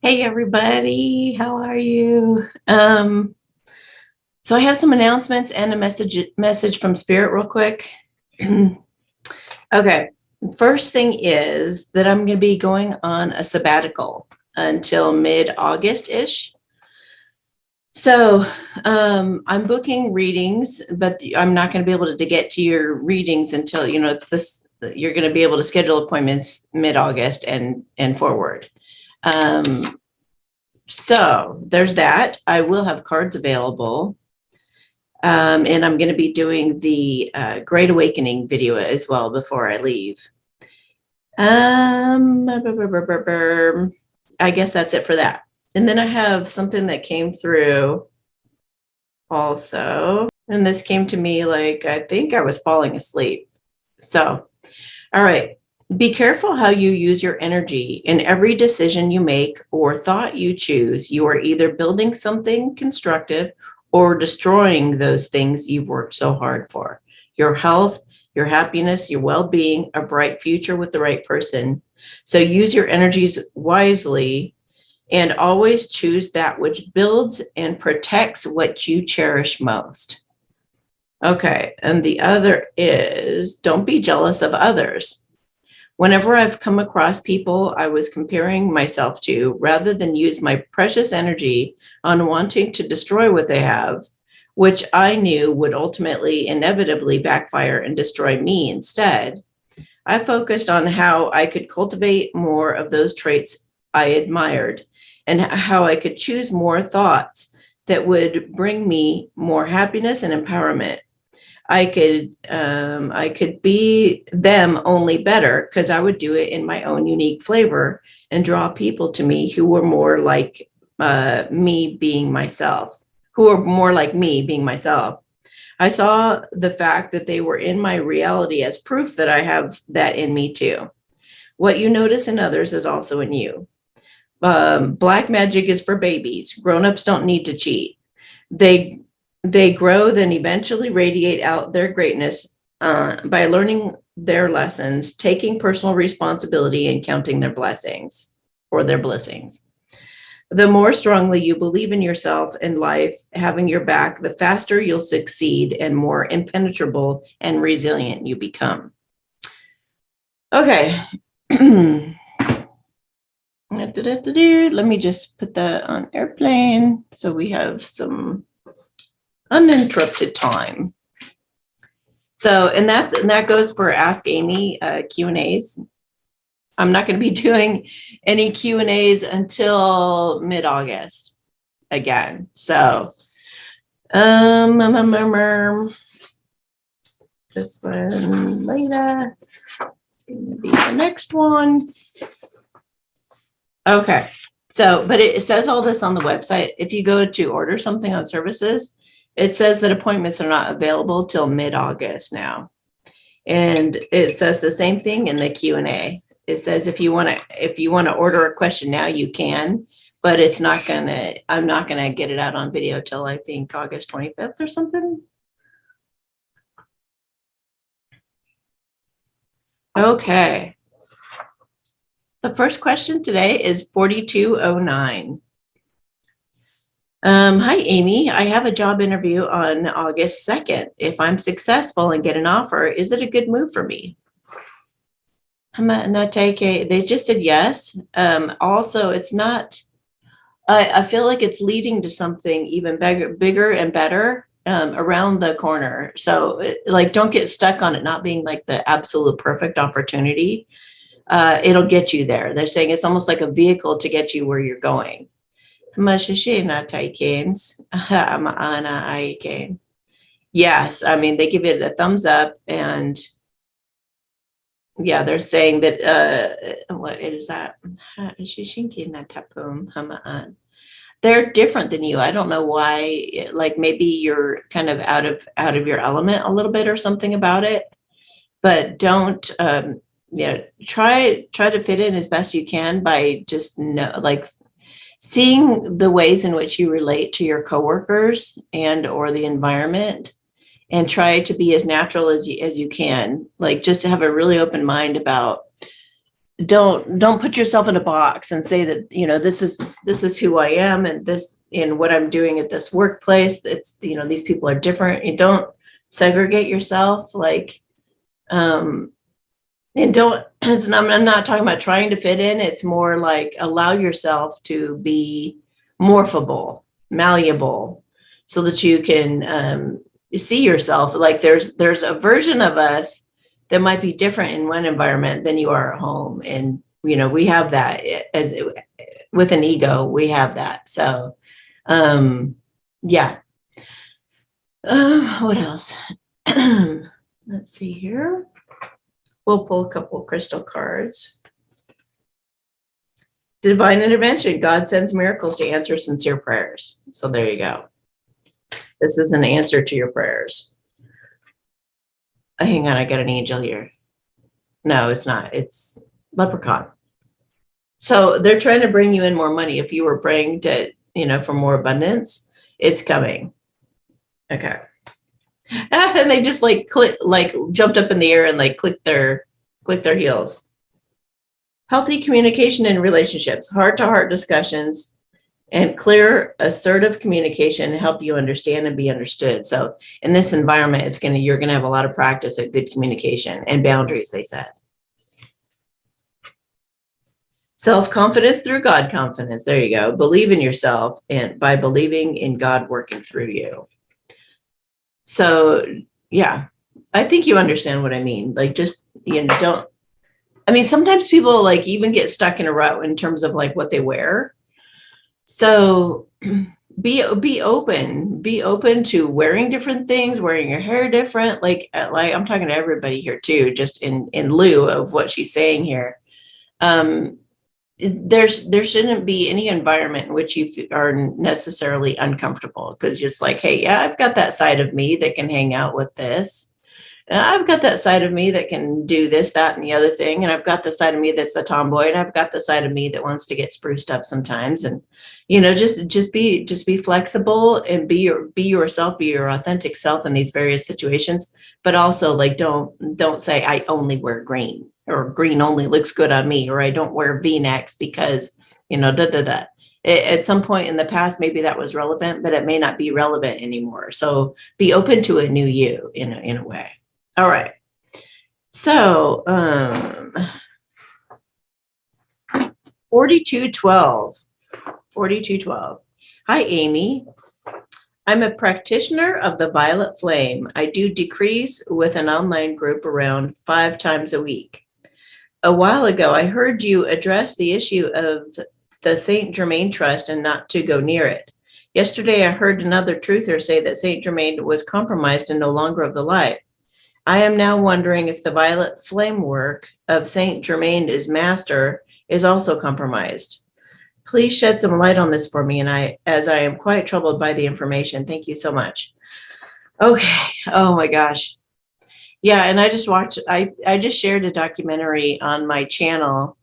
Hey everybody, how are you? So I have some announcements and a message from Spirit real quick. Okay, first thing is that I'm going to be going on a sabbatical until mid-August-ish. So I'm booking readings, but I'm not going to be able to get to your readings until, you're going to be able to schedule appointments mid-August and forward. So there's that. I will have cards available. And I'm going to be doing the Great Awakening video as well before I leave. I guess that's it for that. And then I have something that came through also. And this came to me like, I think I was falling asleep. So, all right. Be careful how you use your energy. In every decision you make or thought you choose, you are either building something constructive or destroying those things you've worked so hard for. Your health, your happiness, your well-being, a bright future with the right person. So use your energies wisely and always choose that which builds and protects what you cherish most. Okay, and the other is don't be jealous of others. Whenever I've come across people I was comparing myself to, rather than use my precious energy on wanting to destroy what they have, which I knew would ultimately inevitably backfire and destroy me instead, I focused on how I could cultivate more of those traits I admired and how I could choose more thoughts that would bring me more happiness and empowerment. I could be them only better because I would do it in my own unique flavor and draw people to me who were more like me being myself, who are more like me being myself. I saw the fact that they were in my reality as proof that I have that in me too. What you notice in others is also in you. Black magic is for babies. Grown-ups don't need to cheat. They grow, then eventually radiate out their greatness by learning their lessons, taking personal responsibility, and counting their blessings or their blessings. The more strongly you believe in yourself and life having your back, the faster you'll succeed and more impenetrable and resilient you become. Okay. Let me just put that on airplane so we have some uninterrupted time. So, and that goes for Ask Amy Q&As. I'm not going to be doing any Q&As until mid-August again. So, this one later. It's going to be the next one. Okay. So, but it says all this on the website. If you go to order something on services, it says that appointments are not available till mid-August now. And it says the same thing in the Q&A. It says if you want to order a question now, you can, but I'm not gonna get it out on video till I think August 25th or something. Okay. The first question today is 4209. Hi, Amy. I have a job interview on August 2nd. If I'm successful and get an offer, is it a good move for me? They just said yes. Also, it's not, I feel like it's leading to something even bigger and better around the corner. So like, don't get stuck on it not being like the absolute perfect opportunity. It'll get you there. They're saying it's almost like a vehicle to get you where you're going. Yes, I mean, they give it a thumbs up, and yeah, they're saying that what is that? They're different than you. I don't know why, like maybe you're kind of out of your element a little bit or something about it, but don't try to fit in as best you can by just seeing the ways in which you relate to your coworkers and or the environment, and try to be as natural as you can, like just to have a really open mind about don't put yourself in a box and say that, this is who I am, and this and what I'm doing at this workplace. It's, these people are different. You don't segregate yourself, like, and don't, I'm not talking about trying to fit in. It's more like allow yourself to be morphable, malleable, so that you can see yourself. Like there's a version of us that might be different in one environment than you are at home. And, we have that as with an ego, we have that. So, yeah. What else? Let's see here. We'll pull a couple of crystal cards. Divine intervention. God sends miracles to answer sincere prayers. So there you go. This is an answer to your prayers. Hang on, I got an angel here. No, it's not. It's leprechaun. So they're trying to bring you in more money. If you were praying to, for more abundance, it's coming. Okay. And they just jumped up in the air and clicked their heels. Healthy communication in relationships, heart-to-heart discussions, and clear, assertive communication help you understand and be understood. So in this environment, you're gonna have a lot of practice at good communication and boundaries, they said. Self-confidence through God confidence. There you go. Believe in yourself, and by believing in God working through you. So yeah, I think you understand what I mean. Sometimes people even get stuck in a rut in terms of what they wear. So be open to wearing different things, wearing your hair different. I'm talking to everybody here too, just in lieu of what she's saying here. There shouldn't be any environment in which you are necessarily uncomfortable, because just hey, yeah, I've got that side of me that can hang out with this. And I've got that side of me that can do this, that, and the other thing. And I've got the side of me that's a tomboy, and I've got the side of me that wants to get spruced up sometimes. And, just be flexible and be yourself, be your authentic self in these various situations. But also don't say I only wear green, or green only looks good on me, or I don't wear V-necks because, At some point in the past, maybe that was relevant, but it may not be relevant anymore. So be open to a new you in a way. All right. So 4212. Hi, Amy. I'm a practitioner of the violet flame. I do decrees with an online group around 5 times a week. A while ago, I heard you address the issue of the Saint Germaine Trust and not to go near it. Yesterday, I heard another truther say that Saint Germaine was compromised and no longer of the light. I am now wondering if the violet flame work of Saint Germain's master is also compromised. Please shed some light on this for me, as I am quite troubled by the information. Thank you so much. Okay. Oh my gosh. Yeah, and I just shared a documentary on my channel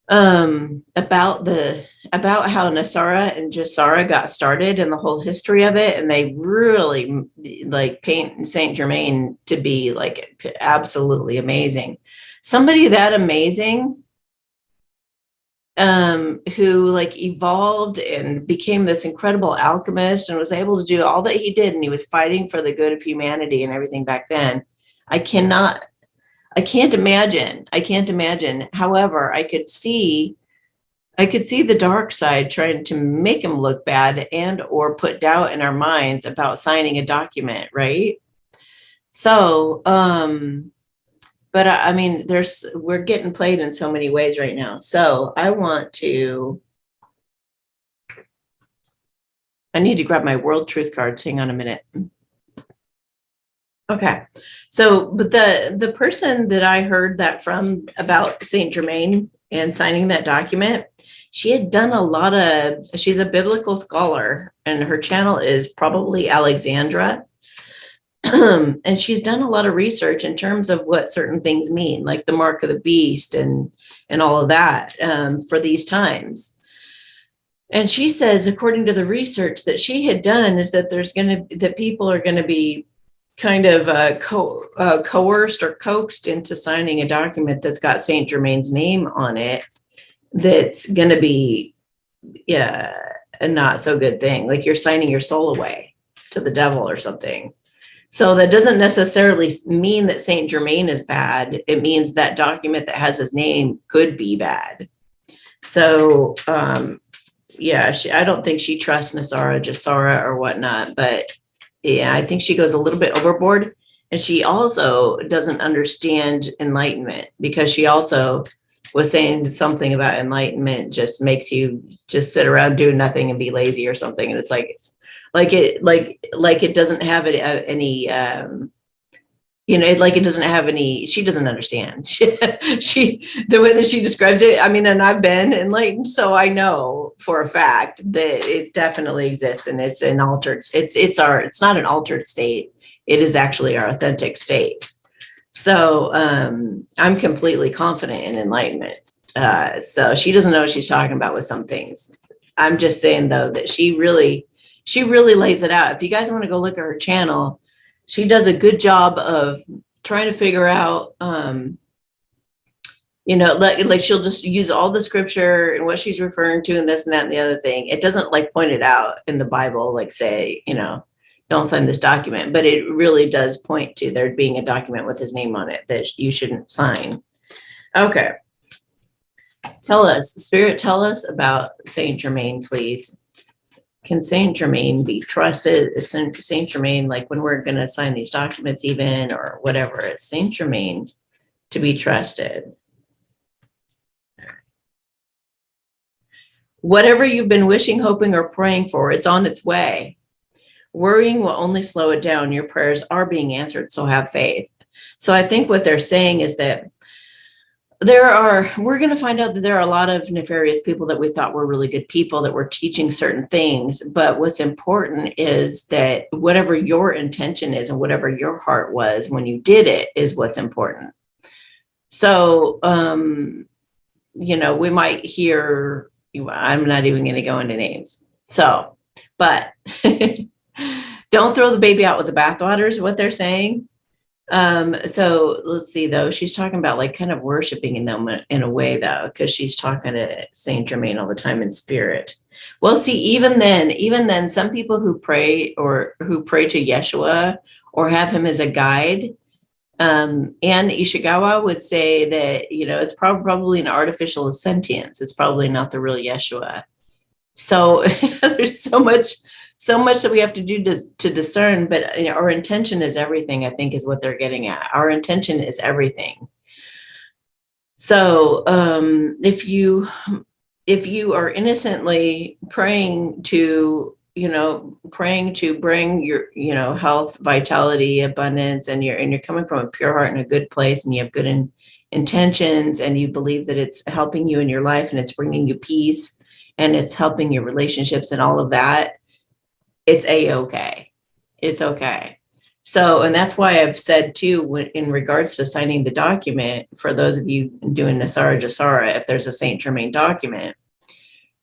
about how Nasara and Jasara got started and the whole history of it, and they really paint Saint Germain to be absolutely amazing. Somebody that amazing who evolved and became this incredible alchemist and was able to do all that he did, and he was fighting for the good of humanity and everything back then. I can't imagine. However, I could see the dark side trying to make him look bad and or put doubt in our minds about signing a document, right? So, but we're getting played in so many ways right now. So I need to grab my world truth cards. Hang on a minute. Okay. So, but the person that I heard that from about Saint Germain and signing that document, she had done she's a biblical scholar, and her channel is probably Alexandra. And she's done a lot of research in terms of what certain things mean, like the mark of the beast and all of that for these times. And she says, according to the research that she had done, is that that people are going to be kind of coerced or coaxed into signing a document that's got Saint Germain's name on it, that's going to be, yeah, a not so good thing. Like you're signing your soul away to the devil or something. So that doesn't necessarily mean that Saint Germain is bad. It means that document that has his name could be bad. So, yeah, I don't think she trusts Nasara, Jasara, or whatnot, but yeah, I think she goes a little bit overboard. And she also doesn't understand enlightenment, because she also was saying something about enlightenment just makes you just sit around doing nothing and be lazy or something. And it's like it doesn't have any, like it doesn't have any, she doesn't understand. She, the way that she describes it, I mean, and I've been enlightened, so I know for a fact that it definitely exists, and it's an altered, it's not an altered state. It is actually our authentic state. So I'm completely confident in enlightenment. So she doesn't know what she's talking about with some things. I'm just saying though, that she really lays it out. If you guys want to go look at her channel, she does a good job of trying to figure out, like she'll just use all the scripture and what she's referring to and this and that and the other thing. It doesn't like point it out in the Bible, like say, don't sign this document, but it really does point to there being a document with his name on it that you shouldn't sign. Okay. Tell us, Spirit, tell us about Saint Germain, please. Can Saint Germain be trusted? Is Saint Germain, like when we're going to sign these documents even, or whatever, is Saint Germain to be trusted? Whatever you've been wishing, hoping, or praying for, it's on its way. Worrying will only slow it down. Your prayers are being answered, so have faith. So I think what they're saying is that we're going to find out that there are a lot of nefarious people that we thought were really good people that were teaching certain things. But what's important is that whatever your intention is and whatever your heart was when you did it is what's important. So, we might hear, I'm not even going to go into names. So, but don't throw the baby out with the bathwater is what they're saying. So let's see though, she's talking about like kind of worshiping in them in a way though, because she's talking to Saint Germain all the time in spirit. Well, see, even then, some people who pray to Yeshua or have him as a guide, and Ishikawa would say that, it's probably an artificial sentience. It's probably not the real Yeshua. So there's so much that we have to do to discern, but our intention is everything, I think is what they're getting at. Our intention is everything. So if you are innocently praying to bring your health, vitality, abundance, and you're coming from a pure heart and a good place, and you have good intentions, and you believe that it's helping you in your life and it's bringing you peace and it's helping your relationships and all of that, it's a-okay. It's okay. So, and that's why I've said too, in regards to signing the document, for those of you doing Nasara Jasara, if there's a Saint Germain document,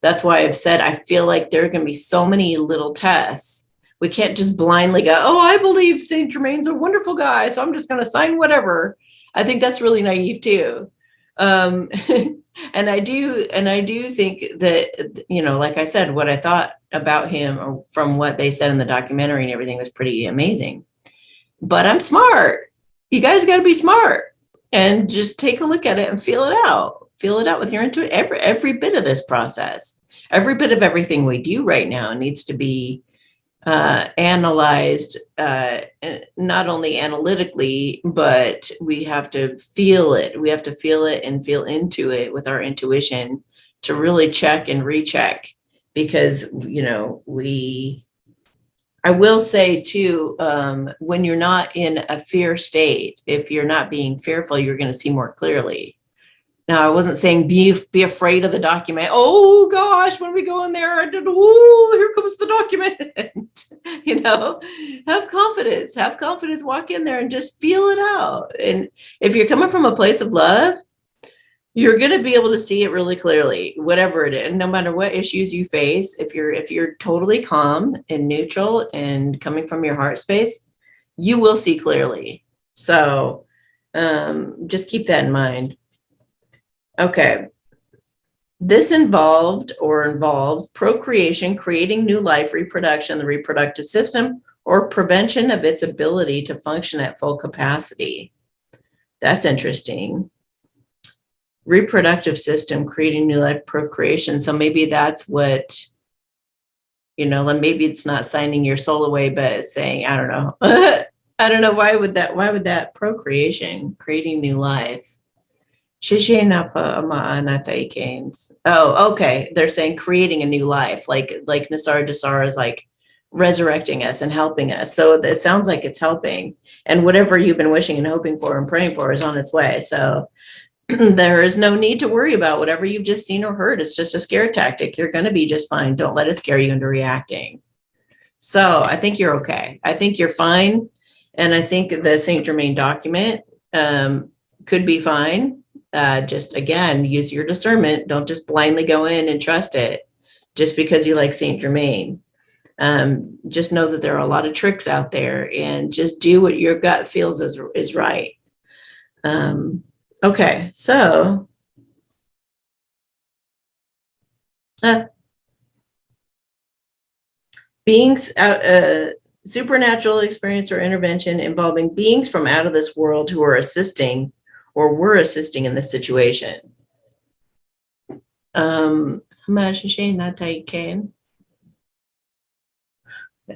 that's why I've said, I feel like there are going to be so many little tests. We can't just blindly go, oh, I believe Saint Germain's a wonderful guy, so I'm just going to sign whatever. I think that's really naive too. And I do think that, like I said, what I thought about him or from what they said in the documentary and everything was pretty amazing. But I'm smart. You guys got to be smart and just take a look at it and feel it out. Feel it out with your intuition. Every bit of this process, every bit of everything we do right now needs to be analyzed, not only analytically, but we have to feel it. We have to feel it and feel into it with our intuition to really check and recheck, because, I will say too, when you're not in a fear state, if you're not being fearful, you're going to see more clearly. Now, I wasn't saying be afraid of the document. Oh gosh, when we go in there, here comes the document. Have confidence, walk in there and just feel it out. And if you're coming from a place of love, you're going to be able to see it really clearly, whatever it is. And no matter what issues you face, if you're totally calm and neutral and coming from your heart space, you will see clearly. So just keep that in mind. Okay. This involves procreation, creating new life, reproduction, the reproductive system, or prevention of its ability to function at full capacity. That's interesting. Reproductive system, creating new life, procreation. So maybe that's what, like maybe it's not signing your soul away, but it's saying, I don't know. I don't know. Why would that procreation, creating new life? Oh, okay. They're saying creating a new life, like Nasara Jasara is like resurrecting us and helping us. So it sounds like it's helping. And whatever you've been wishing and hoping for and praying for is on its way. So there is no need to worry about whatever you've just seen or heard. It's just a scare tactic. You're going to be just fine. Don't let it scare you into reacting. So I think you're okay. I think you're fine. And I think the St. Germaine document could be fine. Just again, use your discernment. Don't just blindly go in and trust it just because you like St. Germaine. Just know that there are a lot of tricks out there, and just do what your gut feels is right. Okay, so beings out supernatural experience or intervention involving beings from out of this world who are assisting or were assisting in this situation.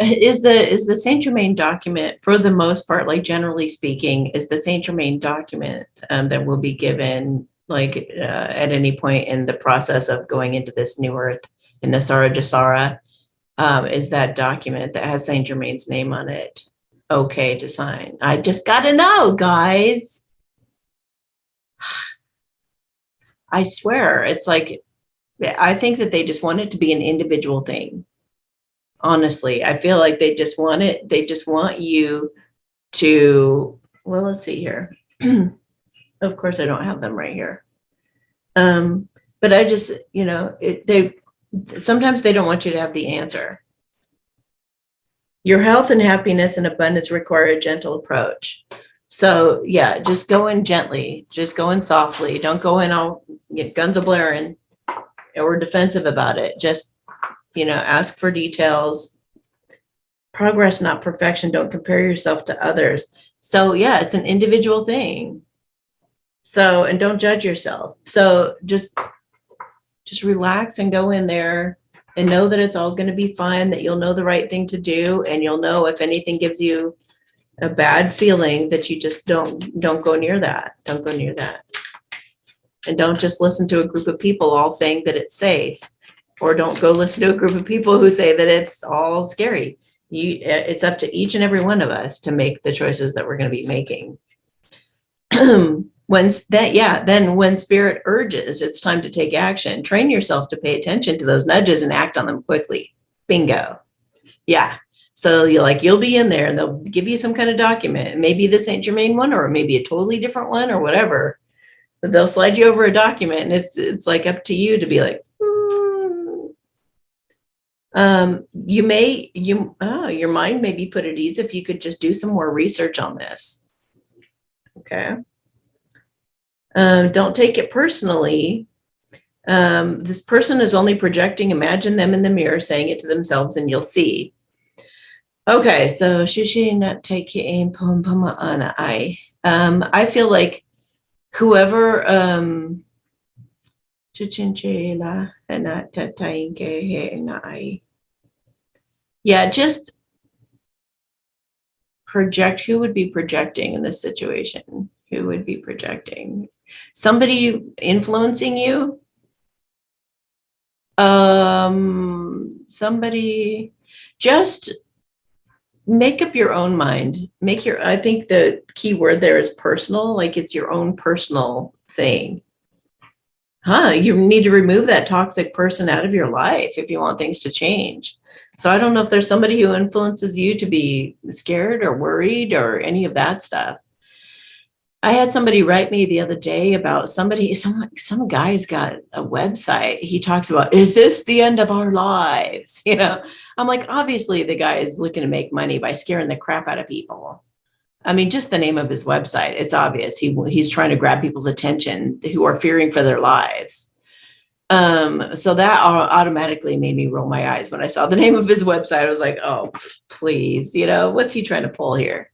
Is the Saint Germaine document, for the most part, like generally speaking, is the Saint Germaine document that will be given at any point in the process of going into this new earth in Nasara Jasara, is that document that has Saint Germaine's name on it okay to sign? I just gotta know, guys. I swear, it's like, I think that they just want it to be an individual thing. Honestly, I feel like they just want you to, well, let's see here. Of course, I don't have them right here. But I just, sometimes they don't want you to have the answer. Your health and happiness and abundance require a gentle approach. So yeah, just go in gently, just go in softly. Don't go in all guns a-blaring or defensive about it. Just, ask for details. Progress, not perfection. Don't compare yourself to others. So yeah, it's an individual thing. So, and don't judge yourself. So just relax and go in there and know that it's all going to be fine, that you'll know the right thing to do. And you'll know if anything gives you a bad feeling, that you just don't go near that. Don't go near that. And don't just listen to a group of people all saying that it's safe, or don't go listen to a group of people who say that it's all scary. It's up to each and every one of us to make the choices that we're going to be making. Then when spirit urges, it's time to take action. Train yourself to pay attention to those nudges and act on them quickly. Bingo. Yeah. So you'll be in there and they'll give you some kind of document, maybe the Saint Germaine one, or maybe a totally different one or whatever, but they'll slide you over a document, and it's like up to you to be like, your mind may be put at ease if you could just do some more research on this. Okay. Don't take it personally. This person is only projecting. Imagine them in the mirror saying it to themselves, and you'll see. Okay, so Shishi not take in Poma Ana I feel like whoever just project. Who would be projecting in this situation? Who would be projecting? Somebody influencing you? Somebody, just make up your own mind. I think the key word there is personal, like it's your own personal thing. You need to remove that toxic person out of your life if you want things to change. So I don't know if there's somebody who influences you to be scared or worried or any of that stuff. I had somebody write me the other day about some guy's got a website. He talks about, is this the end of our lives? I'm like, obviously the guy is looking to make money by scaring the crap out of people. I mean, just the name of his website, it's obvious. He's trying to grab people's attention who are fearing for their lives. So that automatically made me roll my eyes when I saw the name of his website. I was like, oh, please, what's he trying to pull here?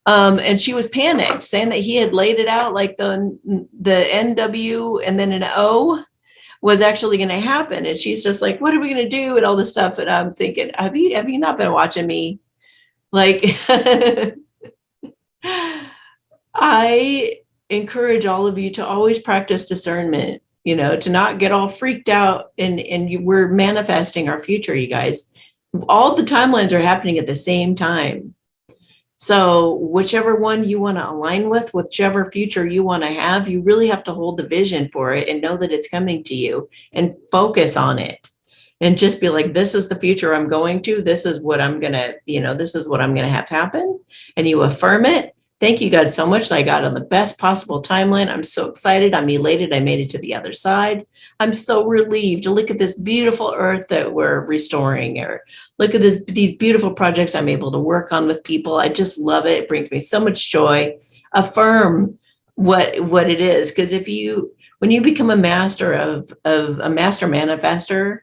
And she was panicked, saying that he had laid it out like the NW and then an O was actually going to happen. And she's just like, what are we going to do? And all this stuff. And I'm thinking, have you not been watching me? Like, I encourage all of you to always practice discernment, to not get all freaked out and we're manifesting our future, you guys. All the timelines are happening at the same time. So whichever one you want to align with, whichever future you want to have, you really have to hold the vision for it and know that it's coming to you and focus on it and just be like, this is the future I'm going to, this is what I'm going to, this is what I'm going to have happen. And you affirm it. Thank you, God, so much that I got on the best possible timeline. I'm so excited. I'm elated. I made it to the other side. I'm so relieved to look at this beautiful earth that we're restoring, or look at these beautiful projects I'm able to work on with people. I just love it. It brings me so much joy. Affirm what it is. Because when you become a master of a master manifester,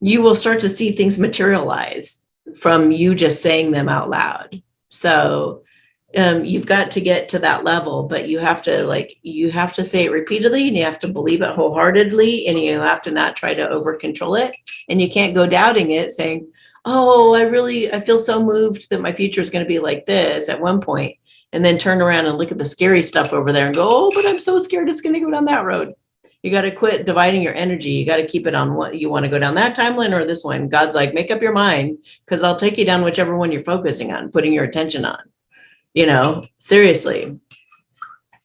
you will start to see things materialize from you just saying them out loud. So you've got to get to that level, but you have to say it repeatedly, and you have to believe it wholeheartedly, and you have to not try to over control it. And you can't go doubting it, saying, oh, I feel so moved that my future is going to be like this at one point, and then turn around and look at the scary stuff over there and go, oh, but I'm so scared it's going to go down that road. You got to quit dividing your energy. You got to keep it on what you want to go down, that timeline or this one. God's like, make up your mind, because I'll take you down whichever one you're focusing on, putting your attention on. Seriously,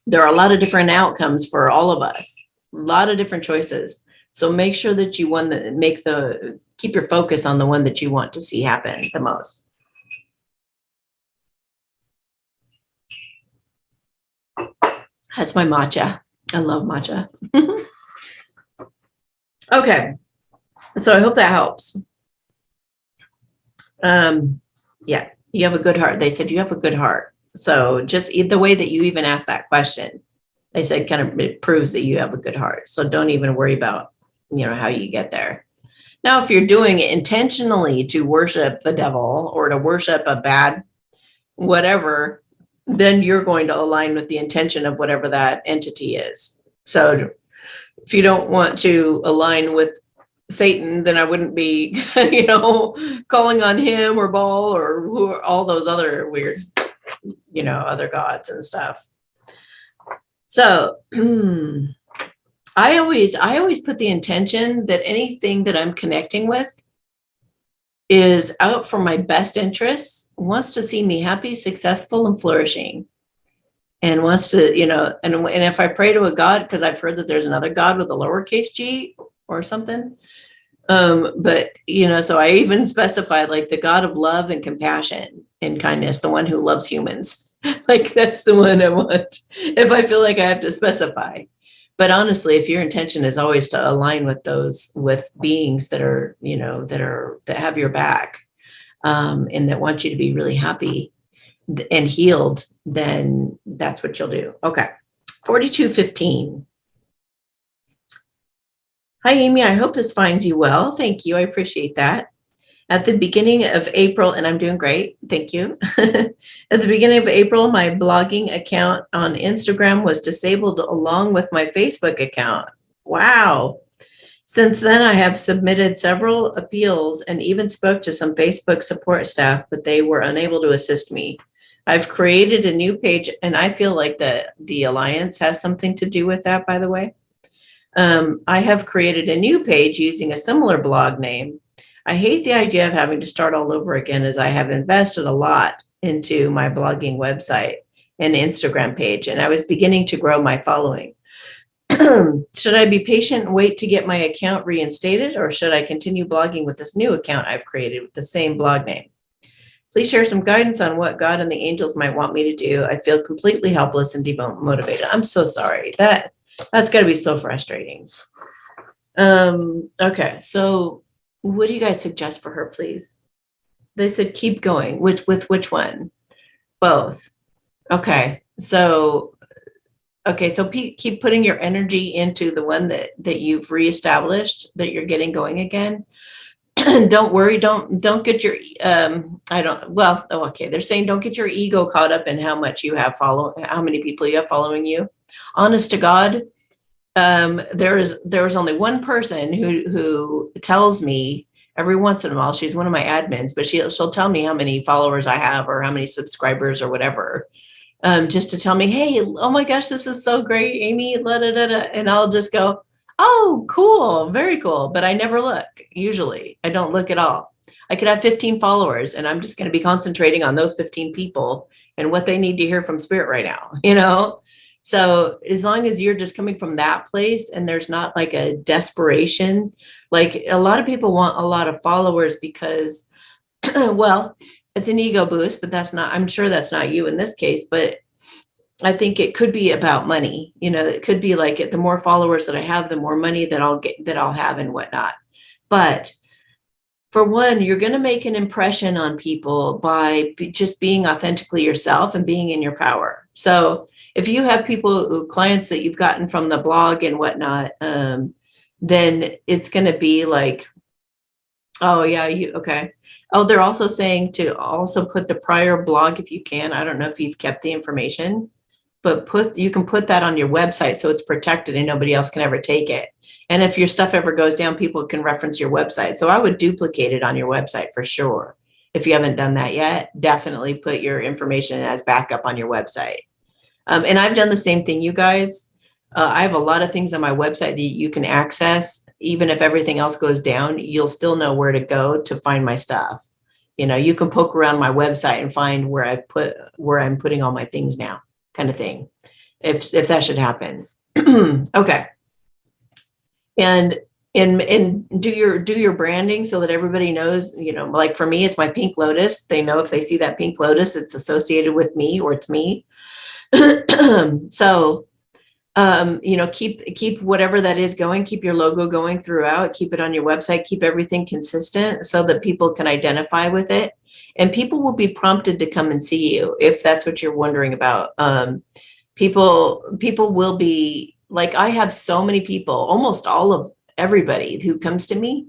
there are a lot of different outcomes for all of us, a lot of different choices. So make sure that you keep your focus on the one that you want to see happen the most. That's my matcha. I love matcha. Okay. So I hope that helps. Yeah, you have a good heart. They said you have a good heart. So just the way that you even asked that question, they said it proves that you have a good heart. So don't even worry about, how you get there. Now, if you're doing it intentionally to worship the devil or to worship a bad whatever, then you're going to align with the intention of whatever that entity is. So if you don't want to align with Satan, then I wouldn't be, calling on him or Baal or all those other weird, other gods and stuff. So I always put the intention that anything that I'm connecting with is out for my best interests, wants to see me happy, successful, and flourishing. And wants to, and if I pray to a God, because I've heard that there's another God with a lowercase g or something. But, so I even specified like the God of love and compassion and kindness, the one who loves humans. Like that's the one I want, if I feel like I have to specify. But honestly, if your intention is always to align with beings that are, that have your back, and that want you to be really happy and healed, then that's what you'll do. Okay. 4215. Hi, Amy. I hope this finds you well. Thank you. I appreciate that. At the beginning of April, and I'm doing great. Thank you. At the beginning of April, my blogging account on Instagram was disabled along with my Facebook account. Wow. Since then, I have submitted several appeals and even spoke to some Facebook support staff, but they were unable to assist me. I've created a new page, and I feel like the Alliance has something to do with that, by the way. I have created a new page using a similar blog name. I hate the idea of having to start all over again, as I have invested a lot into my blogging website and Instagram page, and I was beginning to grow my following. Should I be patient and wait to get my account reinstated, or should I continue blogging with this new account I've created with the same blog name? Please share some guidance on what God and the angels might want me to do. I feel completely helpless and demotivated. I'm so sorry. That's got to be so frustrating. Okay, so what do you guys suggest for her, please? They said keep going. With which one? Both. Okay. So, okay. So keep putting your energy into the one that you've reestablished, that you're getting going again. Don't worry. Don't get your, I don't, well, oh, okay. They're saying don't get your ego caught up in how much you have how many people you have following you. Honest to God, there is only one person who tells me every once in a while. She's one of my admins, but she'll tell me how many followers I have or how many subscribers or whatever, just to tell me, hey, oh my gosh, this is so great, Amy, la, da, da, da. And I'll just go, oh, cool, very cool. But I never look. Usually I don't look at all. I could have 15 followers and I'm just going to be concentrating on those 15 people and what they need to hear from spirit right now, you know? So as long as you're just coming from that place and there's not like a desperation, like a lot of people want a lot of followers because, well, it's an ego boost, but I'm sure that's not you in this case, but I think it could be about money. You know, it could be like the more followers that I have, the more money that I'll have and whatnot. But for one, you're going to make an impression on people by just being authentically yourself and being in your power. So if you have clients that you've gotten from the blog and whatnot, then it's going to be like, oh yeah, okay. Oh, they're also saying to also put the prior blog if you can. I don't know if you've kept the information, but you can put that on your website so it's protected and nobody else can ever take it. And if your stuff ever goes down, people can reference your website. So I would duplicate it on your website for sure. If you haven't done that yet, definitely put your information as backup on your website. And I've done the same thing, you guys. I have a lot of things on my website that you can access. Even if everything else goes down, you'll still know where to go to find my stuff. You know, you can poke around my website and find where I'm putting all my things now, kind of thing, if that should happen. Okay. And do your branding so that everybody knows, you know, like for me, it's my pink lotus. They know if they see that pink lotus, it's associated with me or it's me. So, you know, keep whatever that is going, keep your logo going throughout, keep it on your website, keep everything consistent so that people can identify with it. And people will be prompted to come and see you if that's what you're wondering about. People will be like, I have so many people, almost all of everybody who comes to me.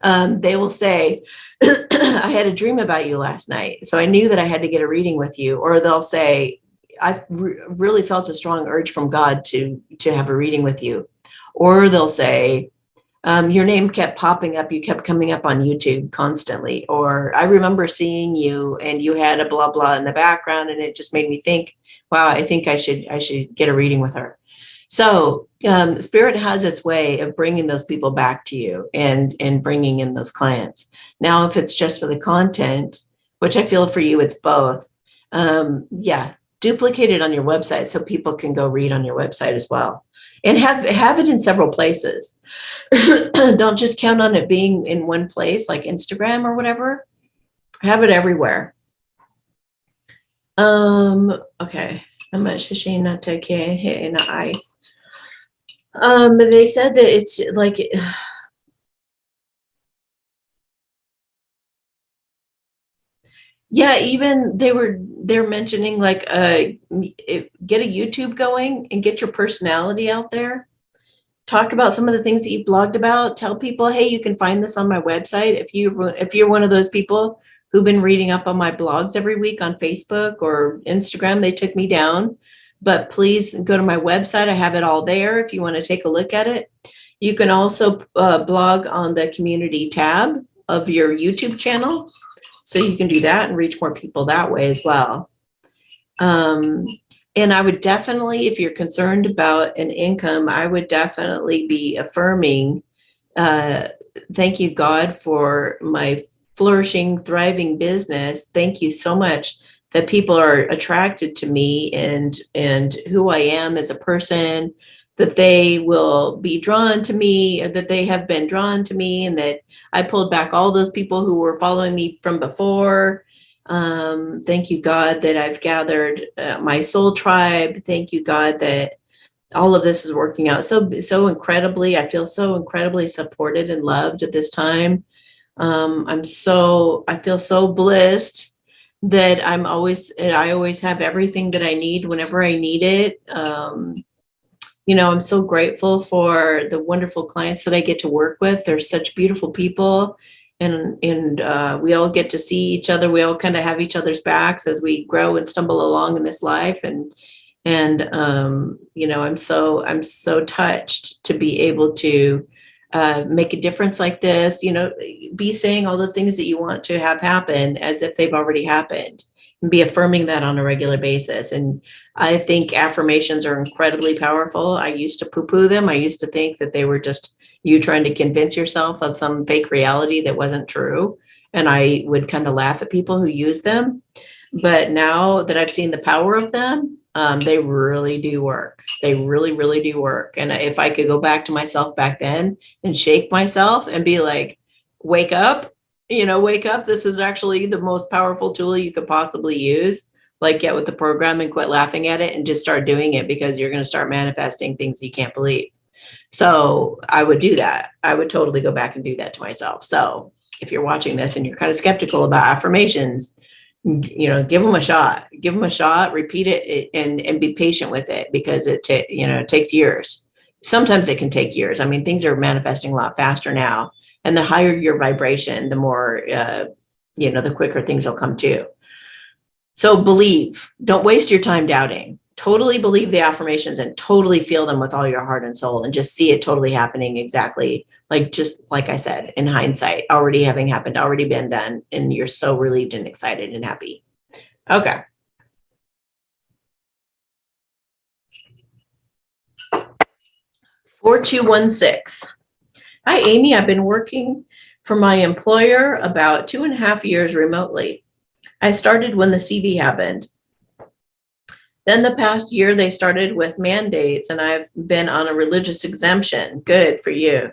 They will say, I had a dream about you last night, so I knew that I had to get a reading with you. Or they'll say, I've really felt a strong urge from God to have a reading with you. Or they'll say, your name kept popping up. You kept coming up on YouTube constantly. Or I remember seeing you and you had a blah, blah in the background. And it just made me think, wow, I think I should get a reading with her. So Spirit has its way of bringing those people back to you and bringing in those clients. Now, if it's just for the content, which I feel for you, it's both. Yeah, duplicate it on your website so people can go read on your website as well. And have it in several places. Don't just count on it being in one place like Instagram or whatever. Have it everywhere. Okay. I'm not shishing, not okay, and I. They said that it's like, yeah, even they're mentioning like get a YouTube going and get your personality out there. Talk about some of the things that you blogged about. Tell people, hey, you can find this on my website. If you're one of those people who've been reading up on my blogs every week on Facebook or Instagram, they took me down. But please go to my website. I have it all there if you want to take a look at it. You can also blog on the community tab of your YouTube channel. So you can do that and reach more people that way as well. And I would definitely, if you're concerned about an income, I would definitely be affirming, thank you, God, for my flourishing, thriving business. Thank you so much that people are attracted to me and who I am as a person, that they will be drawn to me, or that they have been drawn to me, and that I pulled back all those people who were following me from before. Thank you, God, that I've gathered my soul tribe. Thank you, God, that all of this is working out so incredibly. I feel so incredibly supported and loved at this time. I feel so blessed that I always have everything that I need whenever I need it. I'm so grateful for the wonderful clients that I get to work with. They're such beautiful people, and we all get to see each other. We all kind of have each other's backs as we grow and stumble along in this life. I'm so touched to be able to make a difference like this. Be saying all the things that you want to have happen as if they've already happened, and be affirming that on a regular basis. And I think affirmations are incredibly powerful. I used to poo-poo them. I used to think that they were just you trying to convince yourself of some fake reality that wasn't true. And I would kind of laugh at people who use them. But now that I've seen the power of them, they really do work. They really, really do work. And if I could go back to myself back then and shake myself and be like, wake up, wake up. This is actually the most powerful tool you could possibly use. Like, get with the program and quit laughing at it and just start doing it, because you're going to start manifesting things you can't believe. So I would do that. I would totally go back and do that to myself. So if you're watching this and you're kind of skeptical about affirmations, give them a shot, repeat it, and be patient with it, because it takes years. Sometimes it can take years. I mean, things are manifesting a lot faster now, and the higher your vibration, the more, the quicker things will come to. So believe, don't waste your time doubting. Totally believe the affirmations and totally feel them with all your heart and soul, and just see it totally happening exactly just like I said, in hindsight, already having happened, already been done. And you're so relieved and excited and happy. Okay. (4216). Hi, Amy. I've been working for my employer about 2.5 years remotely. I started when the CV happened. Then the past year, they started with mandates, and I've been on a religious exemption. Good for you.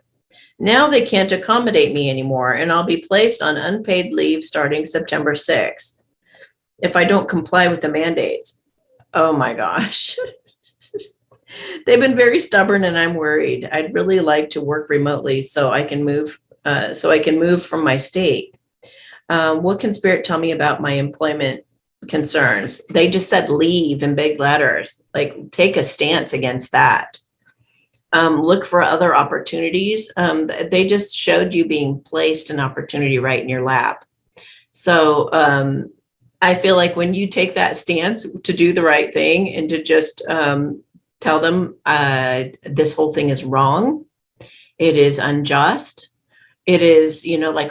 Now they can't accommodate me anymore, and I'll be placed on unpaid leave starting September 6th if I don't comply with the mandates. Oh my gosh. They've been very stubborn, and I'm worried. I'd really like to work remotely so I can move from my state. What can Spirit tell me about my employment concerns? They just said leave in big letters. Like, take a stance against that. Look for other opportunities. They just showed you being placed an opportunity right in your lap. So I feel like when you take that stance to do the right thing and to just tell them this whole thing is wrong, it is unjust, it is,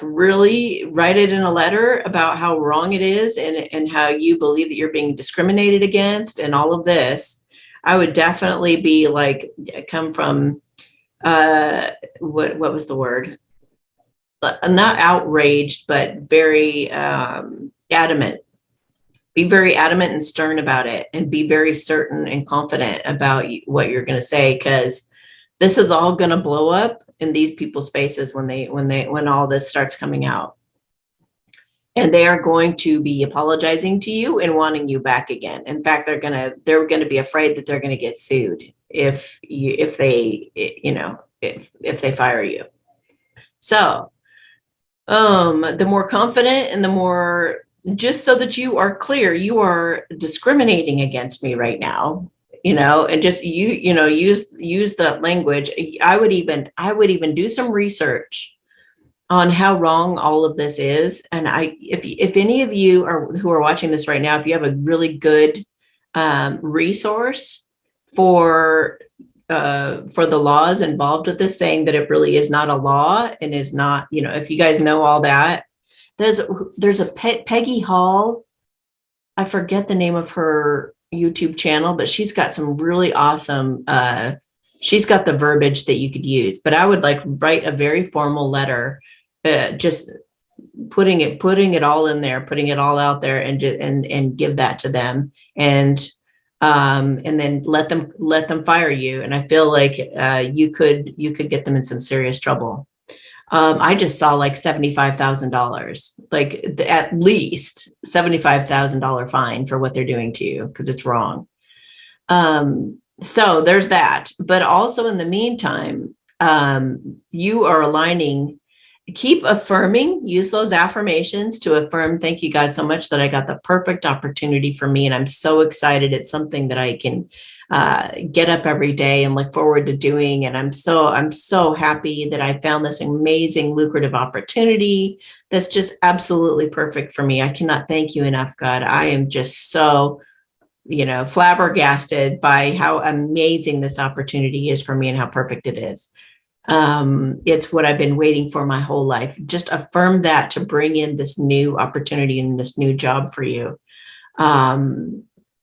really write it in a letter about how wrong it is, and how you believe that you're being discriminated against and all of this. I would definitely be like, come from, what was the word? Not outraged, but very adamant. Be very adamant and stern about it, and be very certain and confident about what you're going to say, because this is all going to blow up in these people's faces when all this starts coming out. And they are going to be apologizing to you and wanting you back again. In fact, they're going to be afraid that they're going to get sued if they fire you. So, the more confident and the more, just so that you are clear, you are discriminating against me right now, and just use that language. I would even do some research on how wrong all of this is. And if any of you who are watching this right now, if you have a really good resource for the laws involved with this, saying that it really is not a law and is not, if you guys know all that, there's a Peggy Hall. I forget the name of her YouTube channel, but she's got some really awesome, she's got the verbiage that you could use. But I would write a very formal letter, just putting it all in there, putting it all out there, and give that to them, and then let them fire you. And I feel like you could get them in some serious trouble. I just saw $75,000, at least $75,000 fine for what they're doing to you, because it's wrong. So there's that. But also in the meantime, you are aligning keep affirming, use those affirmations to affirm, thank you, God, so much that I got the perfect opportunity for me. And I'm so excited. It's something that I can get up every day and look forward to doing. And I'm so happy that I found this amazing, lucrative opportunity that's just absolutely perfect for me. I cannot thank you enough, God. I am just so, flabbergasted by how amazing this opportunity is for me and how perfect it is. It's what I've been waiting for my whole life. Just affirm that to bring in this new opportunity and this new job for you.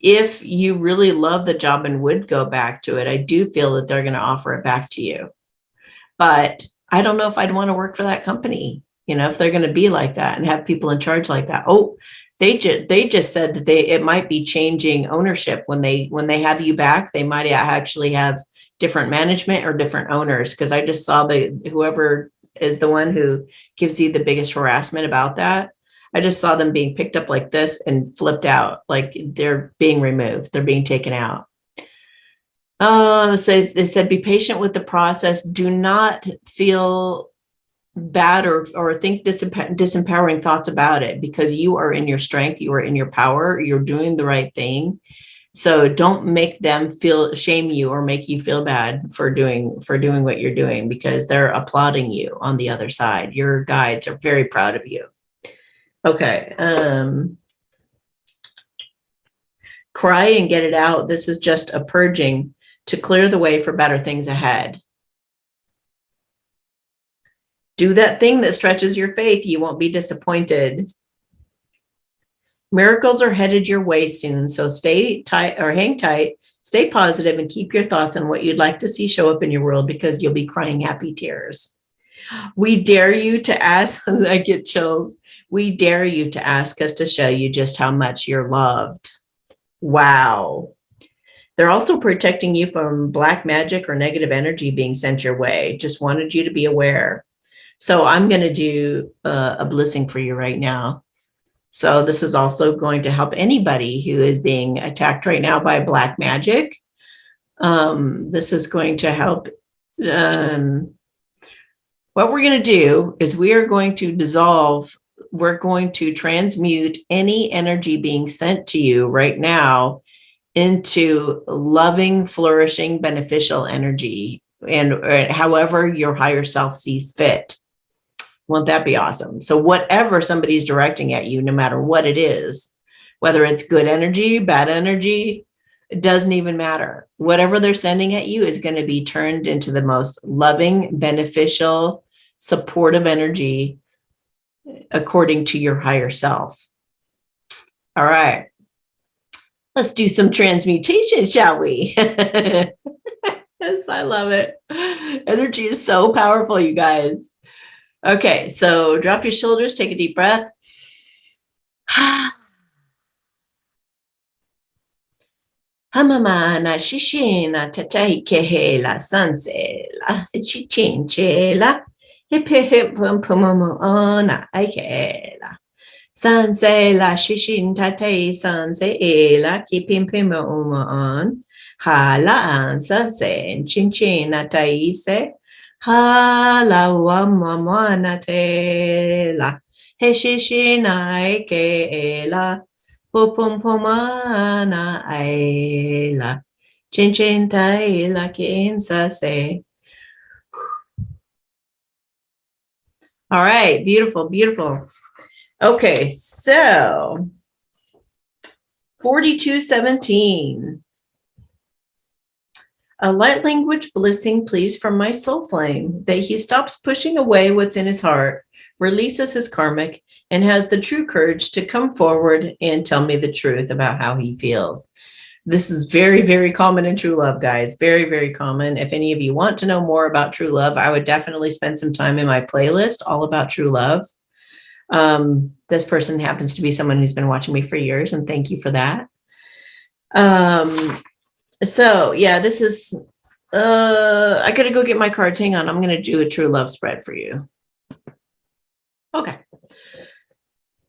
If you really love the job and would go back to it, I do feel that they're going to offer it back to you. But I don't know if I'd want to work for that company, if they're going to be like that and have people in charge like that. Oh, they just said that it might be changing ownership when they have you back. They might actually have different management or different owners, because I just saw whoever is the one who gives you the biggest harassment about that. I just saw them being picked up like this and flipped out, like they're being removed. They're being taken out. So they said, be patient with the process. Do not feel bad or think disempowering thoughts about it, because you are in your strength. You are in your power. You're doing the right thing. So don't make them shame you or make you feel bad for doing what you're doing, because they're applauding you on the other side. Your guides are very proud of you. Okay. Cry and get it out. This is just a purging to clear the way for better things ahead. Do that thing that stretches your faith. You won't be disappointed. Miracles are headed your way soon, so stay tight or hang tight, stay positive, and keep your thoughts on what you'd like to see show up in your world, because you'll be crying happy tears. We dare you to ask, I get chills. We dare you to ask us to show you just how much you're loved. Wow. They're also protecting you from black magic or negative energy being sent your way. Just wanted you to be aware. So I'm going to do a blessing for you right now. So this is also going to help anybody who is being attacked right now by black magic. This is going to help. What we're going to do is we are going to dissolve. We're going to transmute any energy being sent to you right now into loving, flourishing, beneficial energy, and however your higher self sees fit. Won't that be awesome? So whatever somebody's directing at you, no matter what it is, whether it's good energy, bad energy, it doesn't even matter. Whatever they're sending at you is going to be turned into the most loving, beneficial, supportive energy according to your higher self. All right. Let's do some transmutation, shall we? Yes, I love it. Energy is so powerful, you guys. Okay, so drop your shoulders, take a deep breath. Hamama na shishina tatai kehela sansela chichinchela hip pum pum ona aikela sansela shishin tatai sansela kipim pim on hala ansa sen chinchina taise hala wa mama tela heshishina aikela Pum pomana aila, chin taila kinsa se. All right, beautiful, beautiful. Okay, so 4217. A light language blessing, please, from my soul flame, that he stops pushing away what's in his heart, releases his karmic, and has the true courage to come forward and tell me the truth about how he feels. This is very, very common in true love, guys. Very, very common. If any of you want to know more about true love, I would definitely spend some time in my playlist all about true love. This person happens to be someone who's been watching me for years, and thank you for that. So yeah, this is, I gotta go get my cards. Hang on. I'm going to do a true love spread for you. Okay.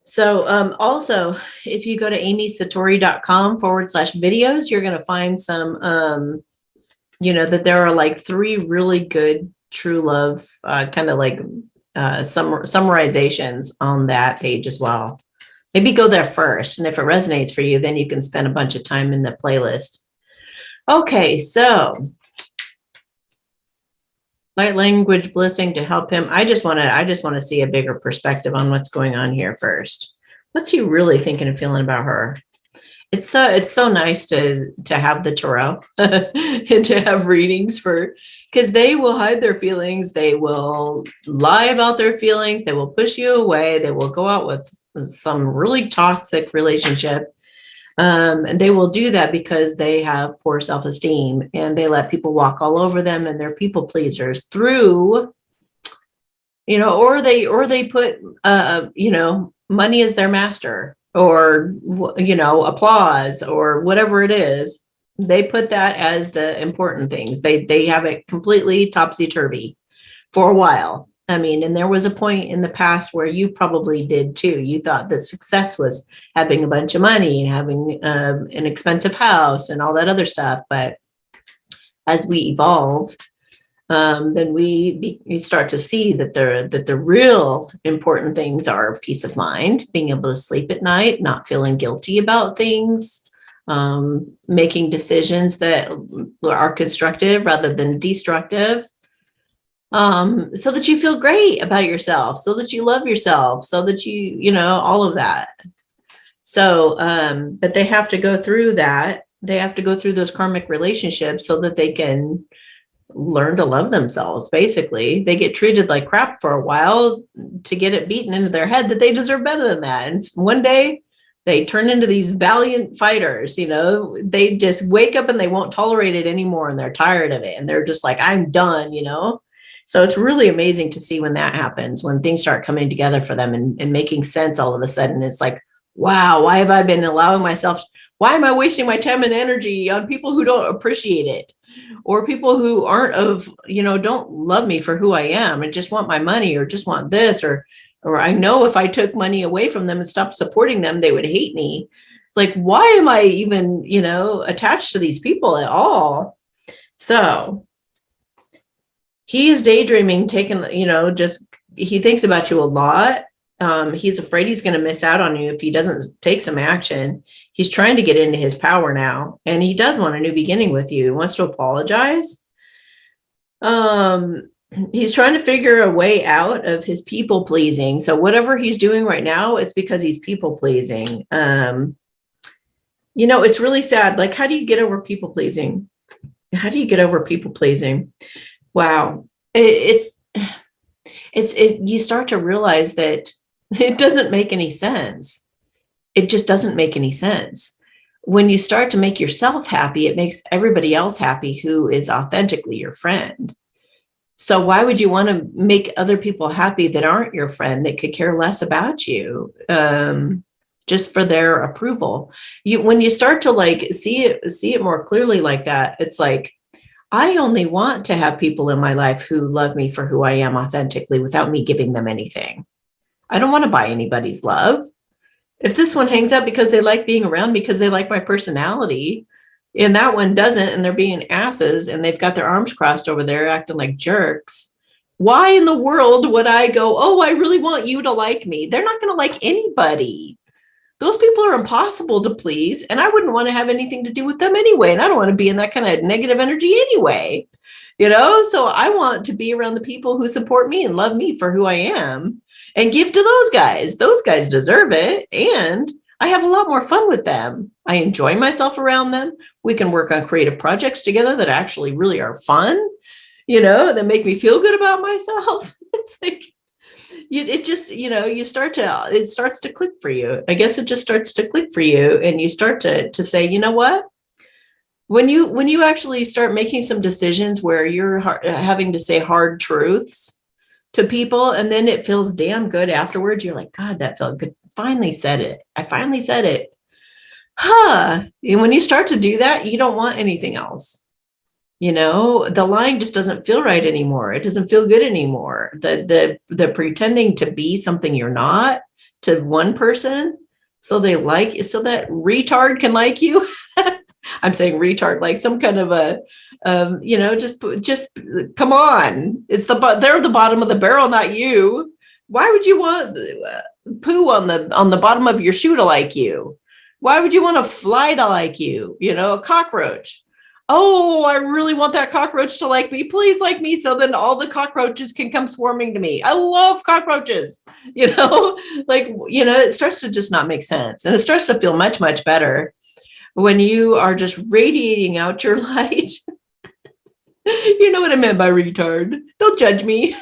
So also, if you go to amysatori.com/videos, you're going to find some, that there are like 3 really good true love kind of like summarizations on that page as well. Maybe go there first. And if it resonates for you, then you can spend a bunch of time in the playlist. Okay, so light language blissing to help him. I just want to see a bigger perspective on what's going on here first. What's he really thinking and feeling about her? It's so nice to have the tarot and to have readings because they will hide their feelings. They will lie about their feelings. They will push you away. They will go out with some really toxic relationship. And they will do that because they have poor self-esteem and they let people walk all over them, and they're people pleasers through, or they put, money as their master, or, applause, or whatever it is. They put that as the important things. They have it completely topsy-turvy for a while. I mean, and there was a point in the past where you probably did too. You thought that success was having a bunch of money and having an expensive house and all that other stuff. But as we evolve, then we start to see that the real important things are peace of mind, being able to sleep at night, not feeling guilty about things, making decisions that are constructive rather than destructive. So that you feel great about yourself, so that you love yourself, so that all of that. So, but they have to go through that. They have to go through those karmic relationships so that they can learn to love themselves. Basically, they get treated like crap for a while to get it beaten into their head that they deserve better than that. And one day they turn into these valiant fighters. They just wake up and they won't tolerate it anymore. And they're tired of it. And they're just like, I'm done, So it's really amazing to see when that happens, when things start coming together for them and making sense all of a sudden. It's like, wow, why have I been allowing myself? Why am I wasting my time and energy on people who don't appreciate it, or people who aren't don't love me for who I am and just want my money, or just want this, or I know if I took money away from them and stopped supporting them, they would hate me. It's like, why am I even, attached to these people at all? So he is daydreaming, he thinks about you a lot. He's afraid he's going to miss out on you if he doesn't take some action. He's trying to get into his power now, and he does want a new beginning with you. He wants to apologize. He's trying to figure a way out of his people pleasing. So whatever he's doing right now, it's because he's people pleasing. It's really sad. Like, how do you get over people pleasing? How do you get over people pleasing? Wow. You start to realize that it doesn't make any sense. It just doesn't make any sense. When you start to make yourself happy, it makes everybody else happy who is authentically your friend. So why would you want to make other people happy that aren't your friend, that could care less about you, just for their approval? When you start to see it more clearly like that, it's like, I only want to have people in my life who love me for who I am authentically without me giving them anything. I don't want to buy anybody's love. If this one hangs out because they like being around, because they like my personality, and that one doesn't, and they're being asses and they've got their arms crossed over there acting like jerks, why in the world would I go, oh, I really want you to like me? They're not going to like anybody. Those people are impossible to please, and I wouldn't want to have anything to do with them anyway. And I don't want to be in that kind of negative energy anyway, so I want to be around the people who support me and love me for who I am, and give to those guys. Those guys deserve it. And I have a lot more fun with them. I enjoy myself around them. We can work on creative projects together that actually really are fun, that make me feel good about myself. It's like, it starts to click for you. I guess it just starts to click for you. And you start to say, you know what? When you actually start making some decisions where you're having to say hard truths to people, and then it feels damn good afterwards, you're like, God, that felt good. Finally said it. I finally said it. And when you start to do that, you don't want anything else. The lying just doesn't feel right anymore. It doesn't feel good anymore. The pretending to be something you're not to one person, so that retard can like you. I'm saying retard, like some kind of a, just come on. They're the bottom of the barrel, not you. Why would you want poo on the bottom of your shoe to like you? Why would you want a fly to like you? A cockroach. Oh, I really want that cockroach to like me. Please like me. So then all the cockroaches can come swarming to me. I love cockroaches, it starts to just not make sense. And it starts to feel much, much better when you are just radiating out your light. You know what I meant by retard. Don't judge me.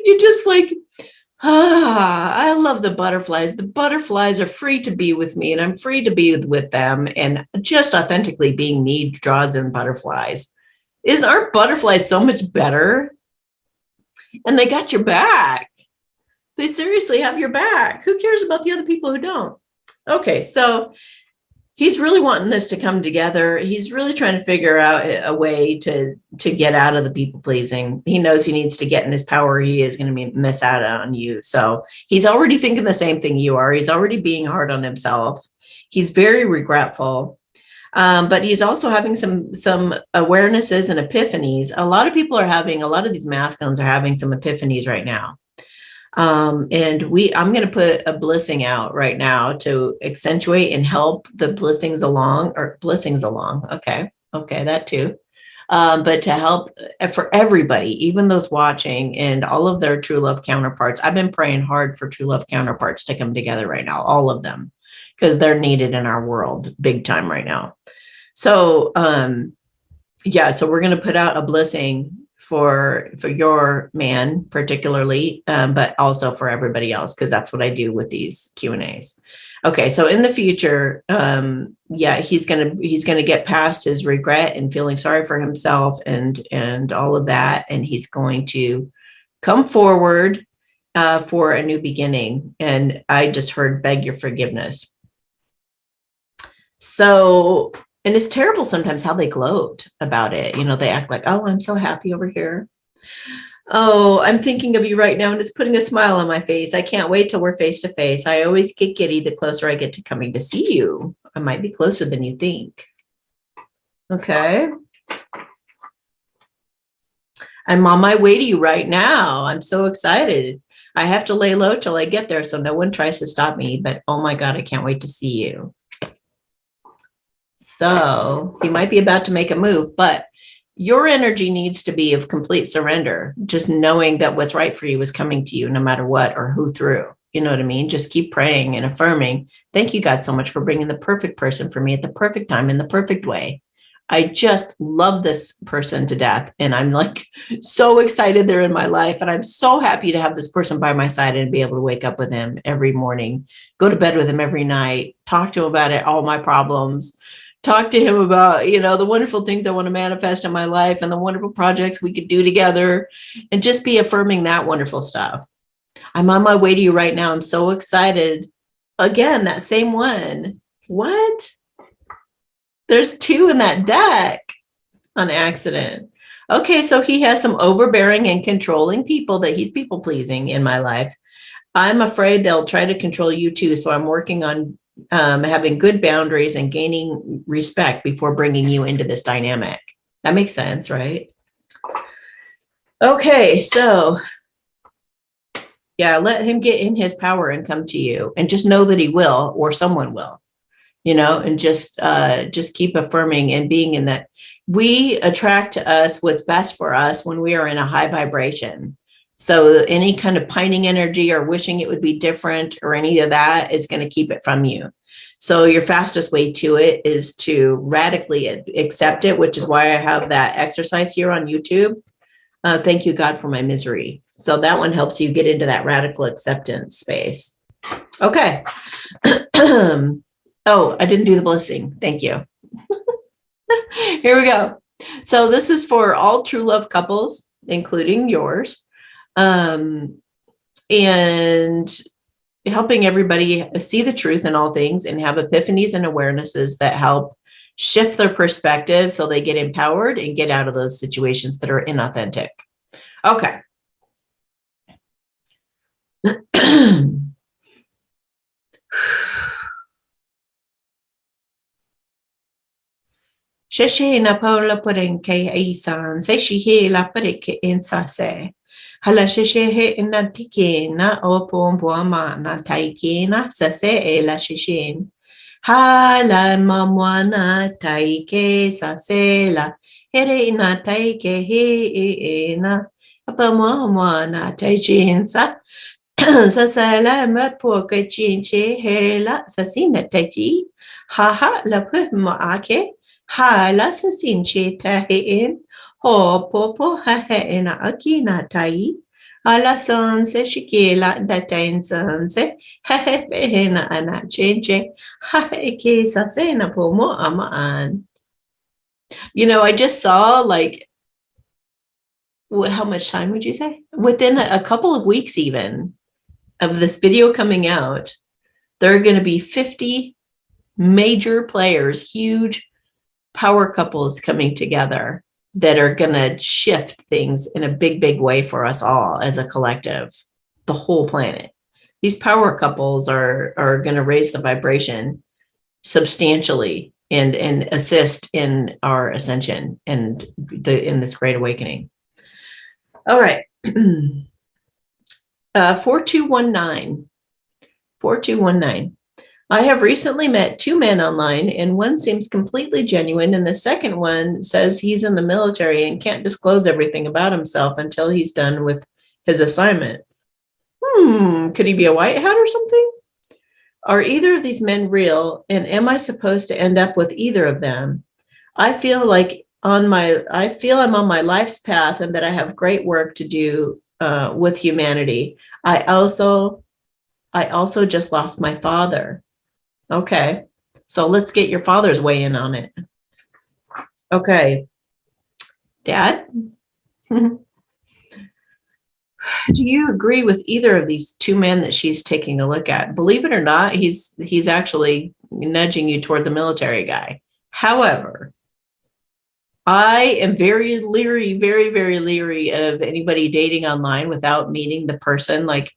You just I love the butterflies. The butterflies are free to be with me and I'm free to be with them. And just authentically being me draws in butterflies. Aren't butterflies so much better? And they got your back. They seriously have your back. Who cares about the other people who don't? Okay, so he's really wanting this to come together. He's really trying to figure out a way to get out of the people pleasing. He knows he needs to get in his power. He is going to miss out on you. So he's already thinking the same thing you are. He's already being hard on himself. He's very regretful. But he's also having some awarenesses and epiphanies. A lot of these masculines are having some epiphanies right now. I'm going to put a blissing out right now to accentuate and help the blissings along. Okay, that too. But to help for everybody, even those watching and all of their true love counterparts. I've been praying hard for true love counterparts to come together right now, all of them, because they're needed in our world big time right now. So, so we're going to put out a blessing for your man particularly, but also for everybody else, because that's what I do with these Q&As. Okay, so in the future, he's gonna get past his regret and feeling sorry for himself and all of that, and he's going to come forward for a new beginning. And I just heard beg your forgiveness. So, and it's terrible sometimes how they gloat about it. They act like, oh, I'm so happy over here. Oh, I'm thinking of you right now and it's putting a smile on my face. I can't wait till we're face to face. I always get giddy the closer I get to coming to see you. I might be closer than you think. Okay. I'm on my way to you right now. I'm so excited. I have to lay low till I get there so no one tries to stop me. But oh my God, I can't wait to see you. So you might be about to make a move, but your energy needs to be of complete surrender, just knowing that what's right for you is coming to you no matter what or who through. You know what I mean? Just keep praying and affirming. Thank you, God, so much for bringing the perfect person for me at the perfect time in the perfect way. I just love this person to death. And I'm so excited they're in my life. And I'm so happy to have this person by my side and be able to wake up with him every morning, go to bed with him every night, talk to him about it, all my problems. Talk to him about, the wonderful things I want to manifest in my life and the wonderful projects we could do together and just be affirming that wonderful stuff. I'm on my way to you right now. I'm so excited. Again, that same one. What? There's two in that deck on accident. Okay, so he has some overbearing and controlling people that he's people pleasing in my life. I'm afraid they'll try to control you too. So I'm working on having good boundaries and gaining respect before bringing you into this dynamic. That makes sense, right? Okay, so let him get in his power and come to you, and just know that he will, or someone will, and just keep affirming and being in that. We attract to us what's best for us when we are in a high vibration. So any kind of pining energy or wishing it would be different or any of that is going to keep it from you. So your fastest way to it is to radically accept it, which is why I have that exercise here on YouTube. Thank you, God, for my misery. So that one helps you get into that radical acceptance space. Okay. Oh, I didn't do the blessing. Thank you. Here we go. So this is for all true love couples, including yours. And helping everybody see the truth in all things and have epiphanies and awarenesses that help shift their perspective so they get empowered and get out of those situations that are inauthentic. Okay. Sheshe na paula pudding ke aisan, se she he la pudding in sase. Hala sheshe he na tiki na opo boama na taiki na sase e la sheshin. Hala mamwana taike sase la here na taike he na apa mamwana taichin sa. Sasala mapo kachinche hela sasina taiki. Haha la puma ake. Ha la sasinche tahin. Ho popo haheina akina tai. Ala sonse shikila datain sonse. Hehena ana chenche. Haheke sasena pomo amaan. You know, I just saw like, how much time would you say? Within a couple of weeks even of this video coming out, there are going to be 50 major players, huge power couples coming together that are going to shift things in a big, big way for us all as a collective, the whole planet. These power couples are going to raise the vibration substantially and assist in our ascension and in this great awakening. All right. 4219. 4219. I have recently met two men online, and one seems completely genuine, and the second one says he's in the military and can't disclose everything about himself until he's done with his assignment. Could he be a white hat or something? Are either of these men real, and am I supposed to end up with either of them? I feel I'm on my life's path and that I have great work to do with humanity. I also just lost my father. Okay, so let's get your father's weigh in on it. Okay, Dad, do you agree with either of these two men that she's taking a look at? Believe it or not, he's actually nudging you toward the military guy. However, I am very leery, very, very leery of anybody dating online without meeting the person. Like,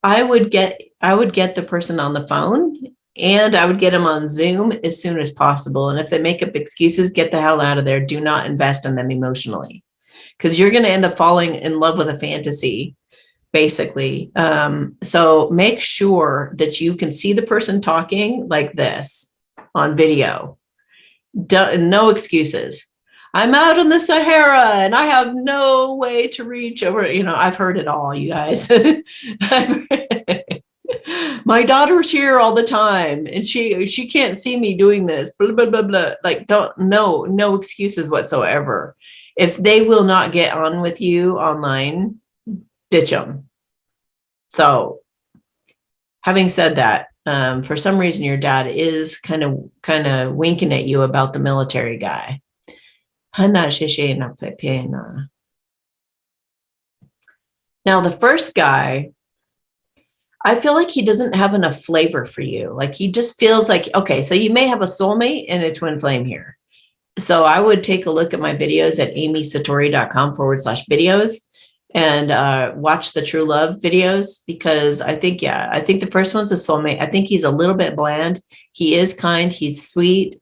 I would get the person on the phone, and I would get them on Zoom as soon as possible. And if they make up excuses, get the hell out of there. Do not invest in them emotionally, because you're going to end up falling in love with a fantasy, basically. So make sure that you can see the person talking like this on video. No excuses. I'm out in the Sahara and I have no way to reach over. You know, I've heard it all, you guys. My daughter's here all the time and she can't see me doing this, blah, blah, blah, blah. Like, no excuses whatsoever. If they will not get on with you online, ditch them. So having said that, for some reason, your dad is kind of winking at you about the military guy. Now, the first guy, I feel like he doesn't have enough flavor for you. Like, he just feels like, okay, so you may have a soulmate and a twin flame here. So I would take a look at my videos at amysatori.com/videos and watch the true love videos, because I think the first one's a soulmate. I think he's a little bit bland. He is kind. He's sweet.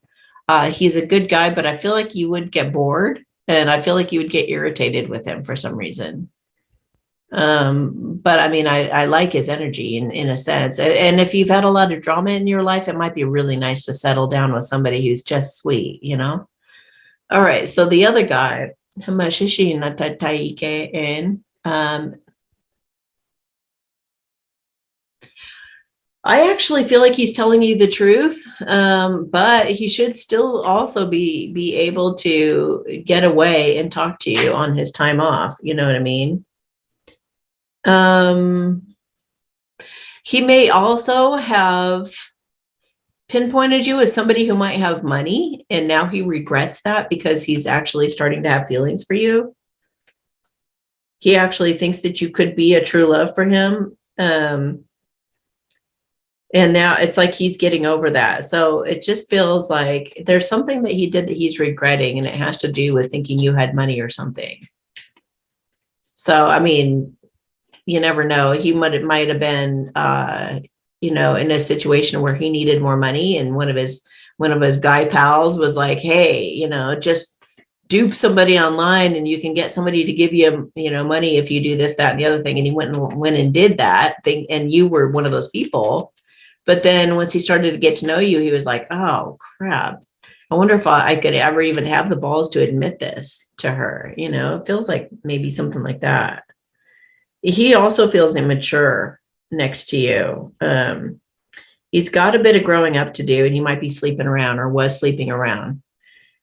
He's a good guy, but I feel like you would get bored and I feel like you would get irritated with him for some reason. But I mean, I like his energy in a sense. And if you've had a lot of drama in your life, it might be really nice to settle down with somebody who's just sweet, you know? All right. So the other guy, I actually feel like he's telling you the truth, but he should still also be able to get away and talk to you on his time off. You know what I mean? He may also have pinpointed you as somebody who might have money, and now he regrets that because he's actually starting to have feelings for you. He actually thinks that you could be a true love for him. And now it's like he's getting over that. So it just feels like there's something that he did that he's regretting, and it has to do with thinking you had money or something. So, I mean, you never know. He might have been, in a situation where he needed more money, and one of his one of his guy pals was like, hey, just dupe somebody online and you can get somebody to give you, money if you do this, that, and the other thing. And he went and did that thing. And you were one of those people. But then once he started to get to know you, he was like, oh, crap. I wonder if I could ever even have the balls to admit this to her. It feels like maybe something like that. He also feels immature next to you. He's got a bit of growing up to do, and he might be sleeping around or was sleeping around.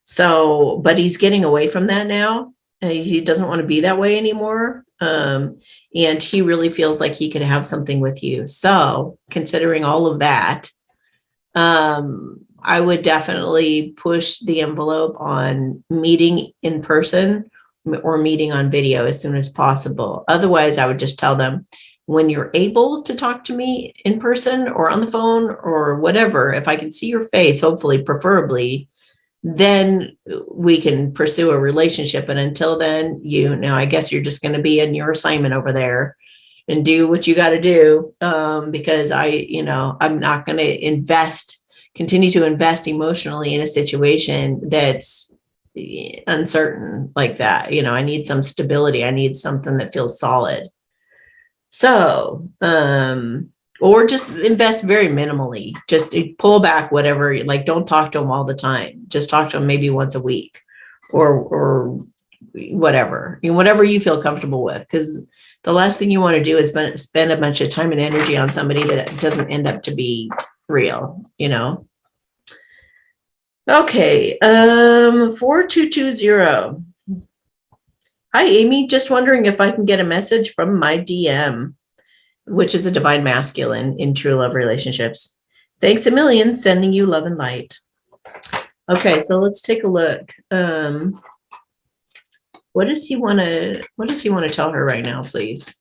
So, but he's getting away from that now. He doesn't want to be that way anymore. And he really feels like he could have something with you. So considering all of that, I would definitely push the envelope on meeting in person or meeting on video as soon as possible. Otherwise, I would just tell them, when you're able to talk to me in person or on the phone or whatever, if I can see your face, hopefully, preferably, then we can pursue a relationship. And until then, I guess you're just going to be in your assignment over there and do what you got to do. Because I'm not going to continue to invest emotionally in a situation that's uncertain like that. I need some stability. I need something that feels solid. So, or just invest very minimally, just pull back whatever, like don't talk to them all the time. Just talk to them maybe once a week or whatever, whatever you feel comfortable with. Because the last thing you want to do is spend a bunch of time and energy on somebody that doesn't end up to be real, Okay. 4220. Hi, Amy. Just wondering if I can get a message from my DM, which is a divine masculine in true love relationships. Thanks a million. Sending you love and light. Okay, so let's take a look. What does he want to tell her right now, please?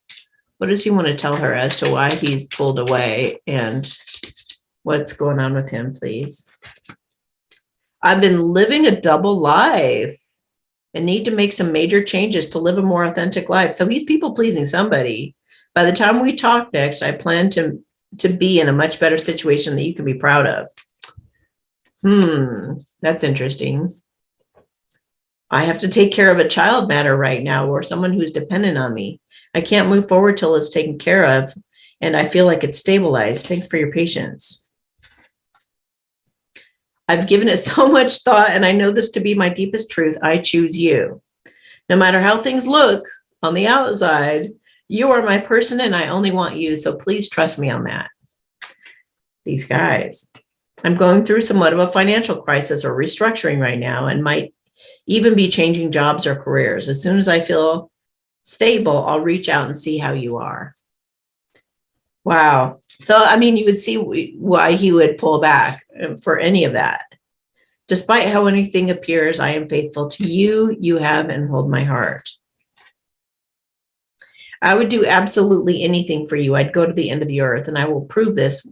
What does he want to tell her as to why he's pulled away and what's going on with him, please? I've been living a double life and need to make some major changes to live a more authentic life. So he's people pleasing somebody. By the time we talk next, I plan to be in a much better situation that you can be proud of. That's interesting. I have to take care of a child matter right now or someone who's dependent on me. I can't move forward till it's taken care of, and I feel like it's stabilized. Thanks for your patience. I've given it so much thought, and I know this to be my deepest truth. I choose you. No matter how things look on the outside, you are my person and I only want you. So please trust me on that. These guys. I'm going through somewhat of a financial crisis or restructuring right now and might even be changing jobs or careers. As soon as I feel stable, I'll reach out and see how you are. Wow. So, you would see why he would pull back for any of that. Despite how anything appears, I am faithful to you. You have and hold my heart. I would do absolutely anything for you. I'd go to the end of the earth, and I will prove this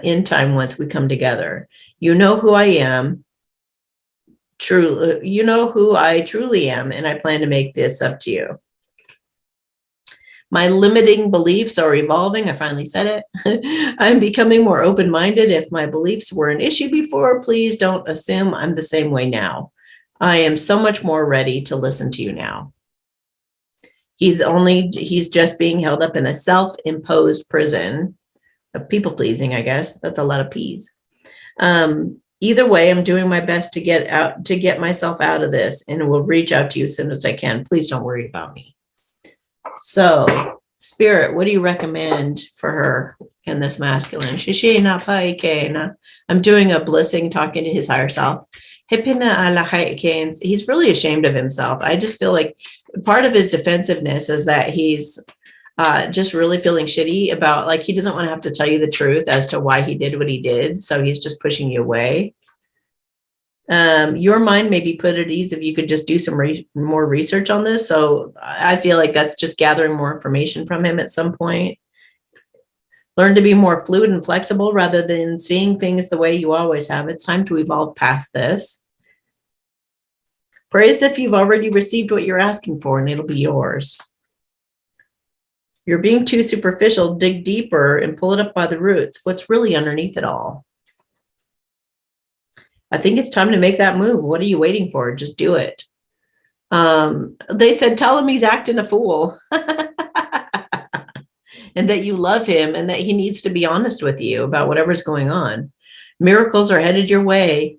in time once we come together. You know who I am. You know who I truly am, and I plan to make this up to you. My limiting beliefs are evolving. I finally said it. I'm becoming more open-minded. If my beliefs were an issue before, please don't assume I'm the same way now. I am so much more ready to listen to you now. He's just being held up in a self-imposed prison of people-pleasing, I guess. That's a lot of P's. Either way, I'm doing my best to get myself out of this, and will reach out to you as soon as I can. Please don't worry about me. So, Spirit, what do you recommend for her in this masculine? I'm doing a blissing, talking to his higher self. He's really ashamed of himself. I just feel like part of his defensiveness is that he's just really feeling shitty about, like, he doesn't want to have to tell you the truth as to why he did what he did. So he's just pushing you away. Your mind may be put at ease if you could just do some more research on this. So I feel like that's just gathering more information from him at some point. Learn to be more fluid and flexible rather than seeing things the way you always have. It's time to evolve past this. Pray as if you've already received what you're asking for, and it'll be yours. You're being too superficial. Dig deeper and pull it up by the roots. What's really underneath it all? I think it's time to make that move. What are you waiting for? Just do it. They said, tell him he's acting a fool and that you love him and that he needs to be honest with you about whatever's going on. Miracles are headed your way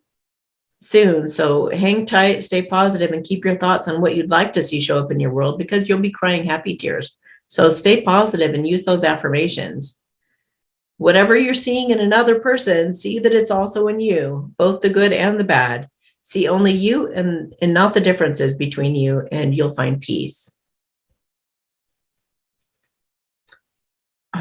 soon. So hang tight, stay positive, and keep your thoughts on what you'd like to see show up in your world, because you'll be crying happy tears. So stay positive and use those affirmations. Whatever you're seeing in another person, see that it's also in you, both the good and the bad. See only you and not the differences between you, and you'll find peace.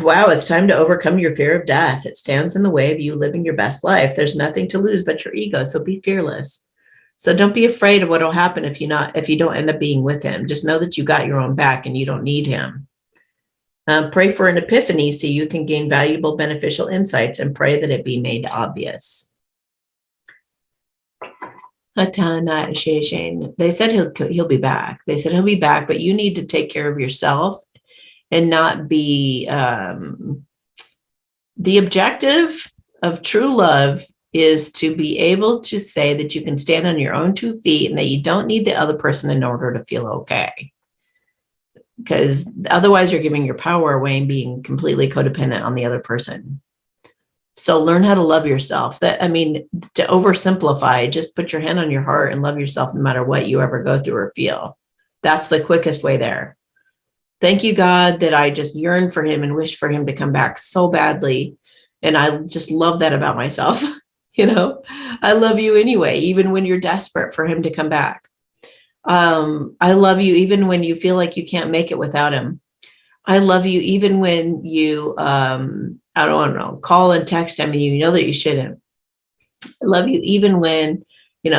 Wow, it's time to overcome your fear of death. It stands in the way of you living your best life. There's nothing to lose but your ego, so be fearless. So don't be afraid of what will happen if you don't end up being with him. Just know that you got your own back and you don't need him. Pray for an epiphany so you can gain valuable, beneficial insights, and pray that it be made obvious. They said he'll be back. They said he'll be back, but you need to take care of yourself and not be the objective of true love is to be able to say that you can stand on your own 2 feet and that you don't need the other person in order to feel okay. Because otherwise you're giving your power away and being completely codependent on the other person. So learn how to love yourself. To oversimplify, just put your hand on your heart and love yourself no matter what you ever go through or feel. That's the quickest way there. Thank you, God, that I just yearn for him and wish for him to come back so badly. And I just love that about myself. I love you anyway, even when you're desperate for him to come back. I love you even when you feel like you can't make it without him. I love you even when you, I don't know, call and text him and you know that you shouldn't. I love you even when,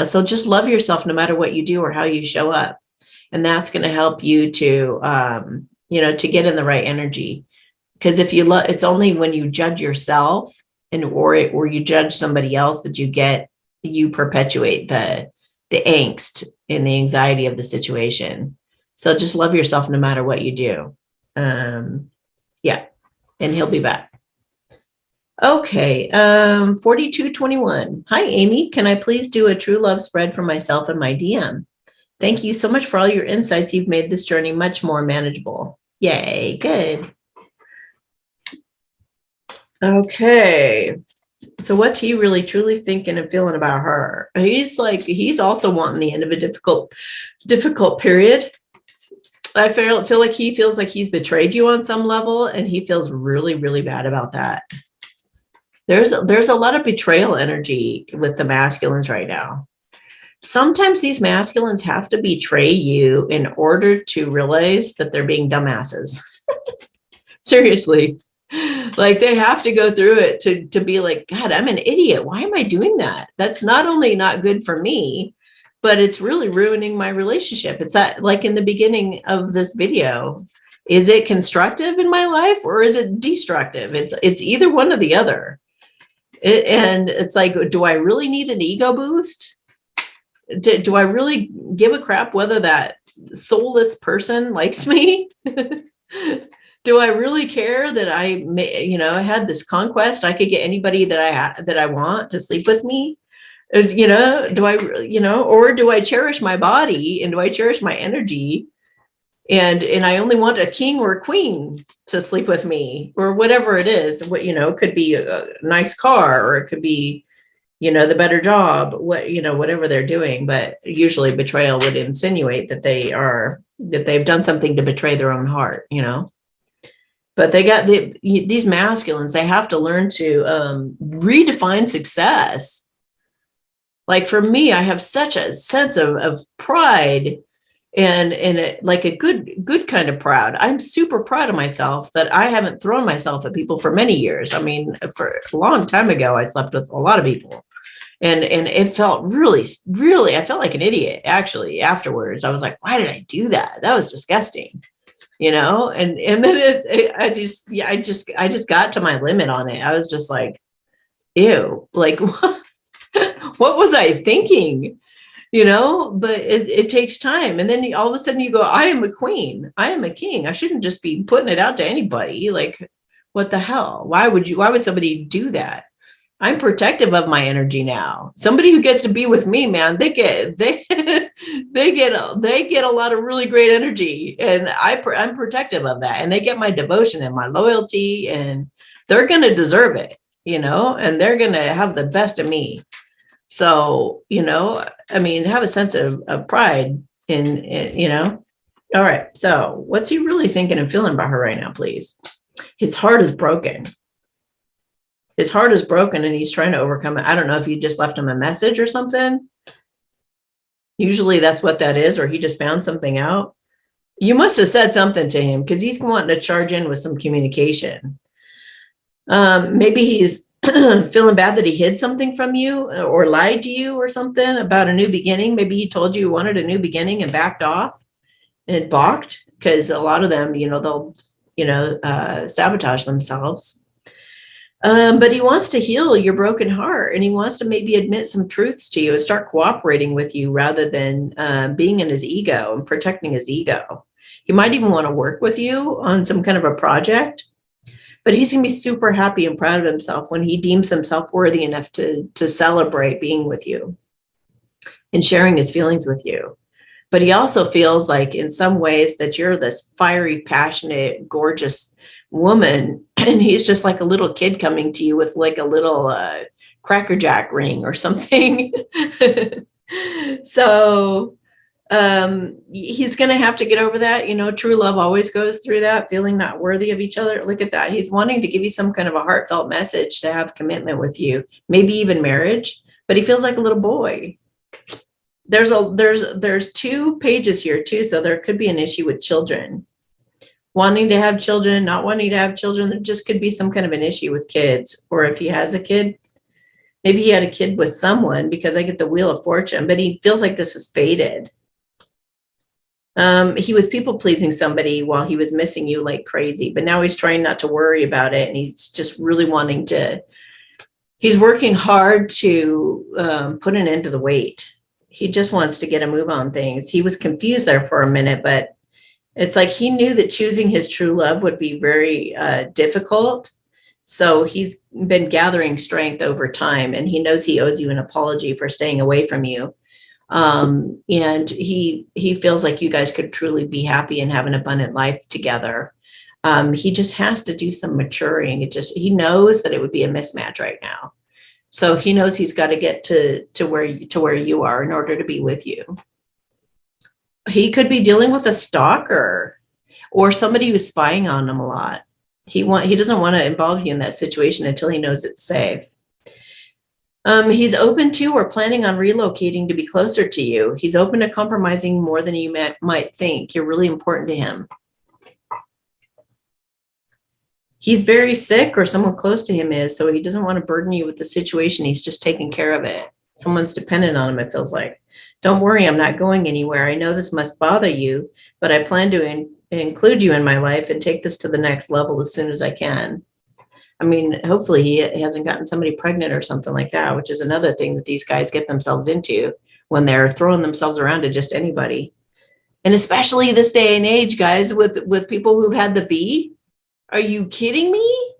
so just love yourself no matter what you do or how you show up. And that's going to help you to, to get in the right energy. Because if you it's only when you judge yourself or you judge somebody else that you perpetuate the angst and the anxiety of the situation. So just love yourself no matter what you do. Yeah. And he'll be back. Okay. 4221. Hi, Amy. Can I please do a true love spread for myself and my DM? Thank you so much for all your insights. You've made this journey much more manageable. Yay. Good. Okay. So what's he really truly thinking and feeling about her? He's also wanting the end of a difficult period. I feel like he feels like he's betrayed you on some level, and he feels really, really bad about that. There's a lot of betrayal energy with the masculines right now. Sometimes these masculines have to betray you in order to realize that they're being dumbasses. Seriously. Like they have to go through it to be like, God, I'm an idiot. Why am I doing that? That's not only not good for me, but it's really ruining my relationship. It's that, like in the beginning of this video, is it constructive in my life or is it destructive? It's either one or the other. And it's like, do I really need an ego boost? Do I really give a crap whether that soulless person likes me? Do I really care that I had this conquest? I could get anybody that I want to sleep with me. Do I, or do I cherish my body and do I cherish my energy? And I only want a king or a queen to sleep with me or whatever it is. It could be a nice car or it could be, the better job, whatever they're doing. But usually betrayal would insinuate that they've done something to betray their own heart, But they got these masculines, they have to learn to redefine success. Like for me, I have such a sense of pride and a good kind of proud. I'm super proud of myself that I haven't thrown myself at people for many years. I mean, for a long time ago, I slept with a lot of people. And it felt really, really, I felt like an idiot, actually, afterwards. I was like, why did I do that? That was disgusting. And then I just got to my limit on it. I was just like, ew, like, what was I thinking? But it takes time. And then all of a sudden you go, I am a queen. I am a king. I shouldn't just be putting it out to anybody. Like, what the hell? Why would somebody do that? I'm protective of my energy now. Somebody who gets to be with me, man, they get a lot of really great energy, and I'm protective of that, and they get my devotion and my loyalty, and they're going to deserve it, and they're going to have the best of me. So, I mean, have a sense of pride in. All right. So what's he really thinking and feeling about her right now, please? His heart is broken. His heart is broken and he's trying to overcome it. I don't know if you just left him a message or something. Usually that's what that is, or he just found something out. You must have said something to him because he's wanting to charge in with some communication. Maybe he's feeling bad that he hid something from you or lied to you or something about a new beginning. Maybe he told you he wanted a new beginning and backed off and balked, because a lot of them, they'll, sabotage themselves. But he wants to heal your broken heart, and he wants to maybe admit some truths to you and start cooperating with you rather than being in his ego and protecting his ego. He might even want to work with you on some kind of a project, but he's going to be super happy and proud of himself when he deems himself worthy enough to celebrate being with you and sharing his feelings with you. But he also feels like in some ways that you're this fiery, passionate, gorgeous woman, and he's just like a little kid coming to you with like a little Cracker Jack ring or something. So he's going to have to get over that. True love always goes through that, feeling not worthy of each other. Look at that. He's wanting to give you some kind of a heartfelt message to have commitment with you, maybe even marriage, but he feels like a little boy. There's 2 pages here too, so there could be an issue with children. Wanting to have children, not wanting to have children. There just could be some kind of an issue with kids, or if he has a kid, maybe he had a kid with someone, because I get the Wheel of Fortune, but he feels like this is fated. He was people pleasing somebody while he was missing you like crazy, but now he's trying not to worry about it, and he's just really wanting to. He's working hard to put an end to the wait. He just wants to get a move on things. He was confused there for a minute, but it's like he knew that choosing his true love would be very difficult. So he's been gathering strength over time, and he knows he owes you an apology for staying away from you. And he feels like you guys could truly be happy and have an abundant life together. He just has to do some maturing. He knows that it would be a mismatch right now. So he knows he's got to get to where you are in order to be with you. He could be dealing with a stalker or somebody who's spying on him a lot. He doesn't want to involve you in that situation until he knows it's safe. He's open to or planning on relocating to be closer to you. He's open to compromising more than you might think. You're really important to him. He's very sick, or someone close to him is, so he doesn't want to burden you with the situation. He's just taking care of it. Someone's dependent on him, it feels like. Don't worry, I'm not going anywhere. I know this must bother you, but I plan to include you in my life and take this to the next level as soon as I can. I mean, hopefully he hasn't gotten somebody pregnant or something like that, which is another thing that these guys get themselves into when they're throwing themselves around to just anybody. And especially this day and age, guys, with people who've had the V. Are you kidding me?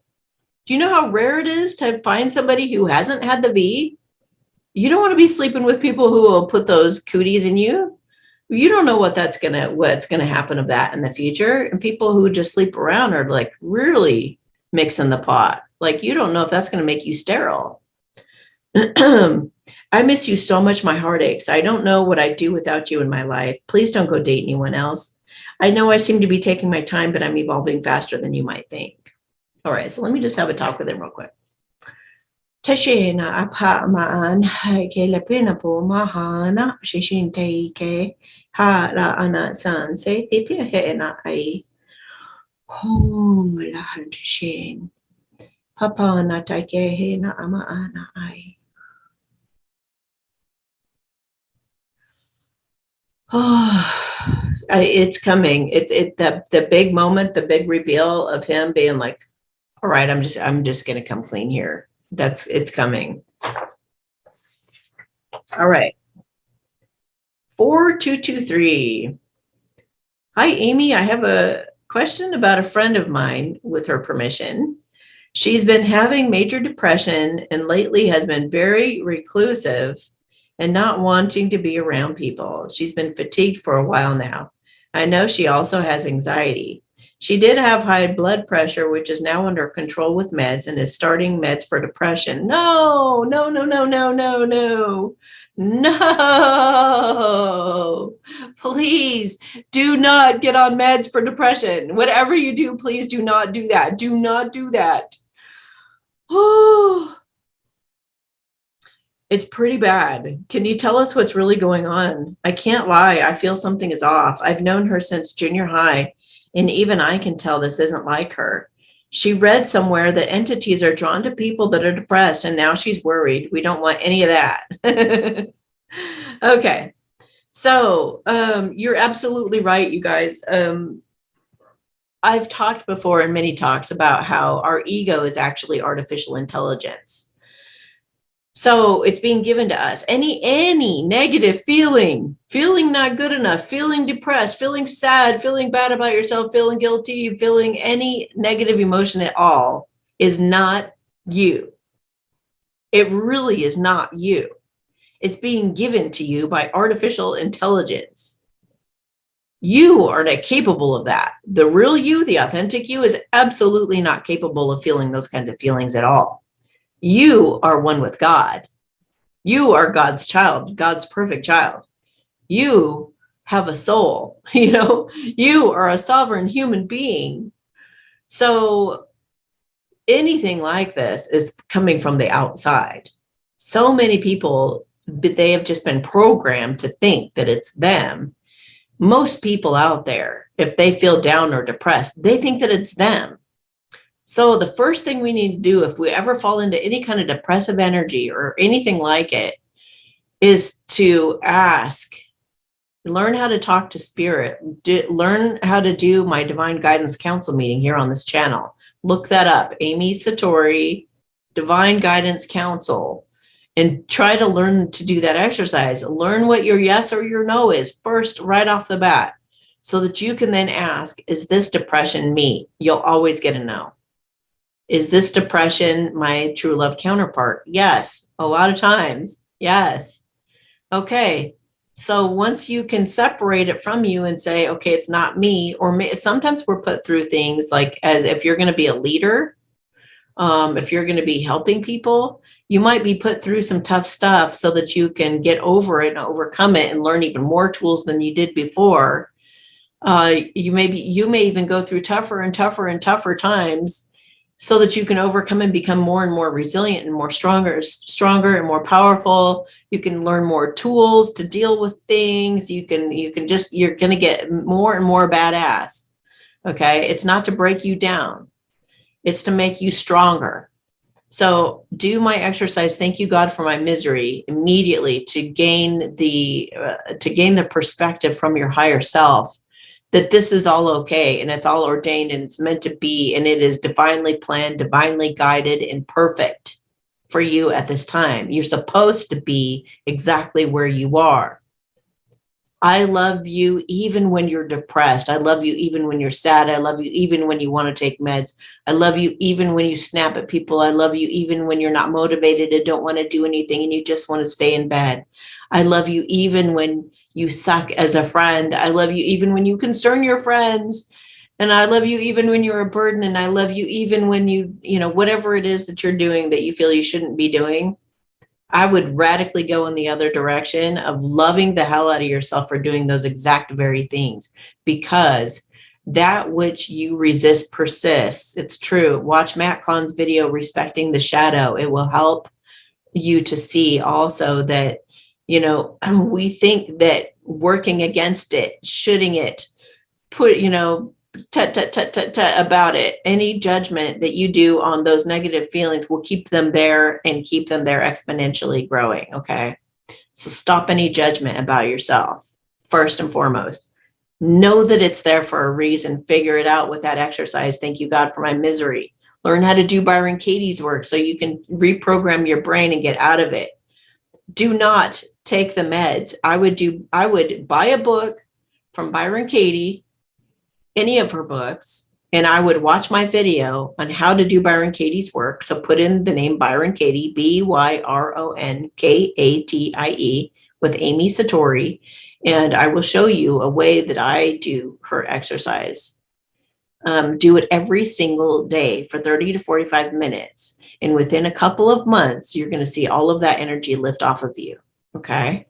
Do you know how rare it is to find somebody who hasn't had the V? You don't want to be sleeping with people who will put those cooties in you. You don't know what's gonna happen of that in the future. And people who just sleep around are like really mixing the pot. Like, you don't know if that's gonna make you sterile. I miss you so much. My heart aches. I don't know what I'd do without you in my life. Please don't go date anyone else. I know I seem to be taking my time, but I'm evolving faster than you might think. All right, so let me just have a talk with him real quick. Tashena apa maan ke lepina po mahana shishin ke ha la ana san se ipia he na ai ho la shin papa na take he na ama ana ai. Oh, it's coming. It's the big moment, the big reveal of him being like, all right, I'm just gonna come clean here. It's coming. All right. 4223. Hi, Amy. I have a question about a friend of mine, with her permission. She's been having major depression and lately has been very reclusive and not wanting to be around people. She's been fatigued for a while now. I know she also has anxiety. She did have high blood pressure, which is now under control with meds and is starting meds for depression. No, no, no, no, no, no, no, no. Please do not get on meds for depression. Whatever you do, please do not do that. Do not do that. Oh, it's pretty bad. Can you tell us what's really going on? I can't lie. I feel something is off. I've known her since junior high, and even I can tell this isn't like her. She read somewhere that entities are drawn to people that are depressed, and now she's worried. We don't want any of that. Okay. So you're absolutely right, you guys. I've talked before in many talks about how our ego is actually artificial intelligence. So it's being given to us. Any negative feeling not good enough, feeling depressed, feeling sad, feeling bad about yourself, feeling guilty, feeling any negative emotion at all is not you. It really is not you. It's being given to you by artificial intelligence. You are not capable of that. The real you, the authentic you, is absolutely not capable of feeling those kinds of feelings at all. You are one with God. You are God's child, God's perfect child. You have a soul, you are a sovereign human being. So anything like this is coming from the outside. So many people, but they have just been programmed to think that it's them. Most people out there, if they feel down or depressed, they think that it's them. So the first thing we need to do if we ever fall into any kind of depressive energy or anything like it is to ask, learn how to talk to spirit, learn how to do my divine guidance council meeting here on this channel. Look that up, Amy Satori, Divine Guidance Council, and try to learn to do that exercise. Learn what your yes or your no is first, right off the bat, so that you can then ask, is this depression me? You'll always get a no. Is this depression my true love counterpart? Yes. A lot of times. Yes. Okay. So once you can separate it from you and say, okay, it's not me, or sometimes we're put through things like, as if you're going to be a leader, if you're going to be helping people, you might be put through some tough stuff so that you can get over it and overcome it and learn even more tools than you did before. You may even go through tougher and tougher and tougher times so that you can overcome and become more and more resilient and more stronger and more powerful. You can learn more tools to deal with things. You're going to get more and more badass. Okay. It's not to break you down. It's to make you stronger. So do my exercise. Thank you, God, for my misery immediately to gain the perspective from your higher self that this is all okay and it's all ordained and it's meant to be, and it is divinely planned, divinely guided, and perfect for you at this time. You're supposed to be exactly where you are. I love you even when you're depressed. I love you even when you're sad. I love you even when you want to take meds. I love you even when you snap at people. I love you even when you're not motivated and don't want to do anything and you just want to stay in bed. I love you even when you suck as a friend. I love you even when you concern your friends. And I love you even when you're a burden. And I love you even when whatever it is that you're doing that you feel you shouldn't be doing. I would radically go in the other direction of loving the hell out of yourself for doing those exact very things, because that which you resist persists. It's true. Watch Matt Kahn's video, Respecting the Shadow. It will help you to see also that, we think that working against it, shooting it, about it, any judgment that you do on those negative feelings will keep them there and keep them there exponentially growing. Okay. So stop any judgment about yourself. First and foremost, know that it's there for a reason. Figure it out with that exercise. Thank you, God, for my misery. Learn how to do Byron Katie's work so you can reprogram your brain and get out of it. Do not take the meds. I would buy a book from Byron Katie, any of her books, and I would watch my video on how to do Byron Katie's work. So put in the name Byron Katie, BYRONKATIE, with Amy Satori, and I will show you a way that I do her exercise. Do it every single day for 30 to 45 minutes. And within a couple of months, you're going to see all of that energy lift off of you. Okay.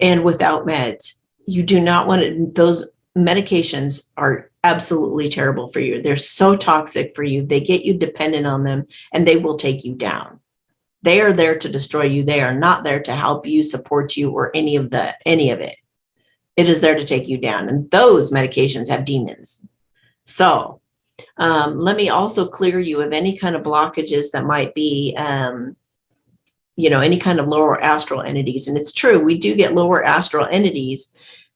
And without meds, you do not want to, those medications are absolutely terrible for you. They're so toxic for you. They get you dependent on them, and they will take you down. They are there to destroy you. They are not there to help you, support you, or any of it. It is there to take you down. And those medications have demons. So let me also clear you of any kind of blockages that might be, any kind of lower astral entities. And it's true, we do get lower astral entities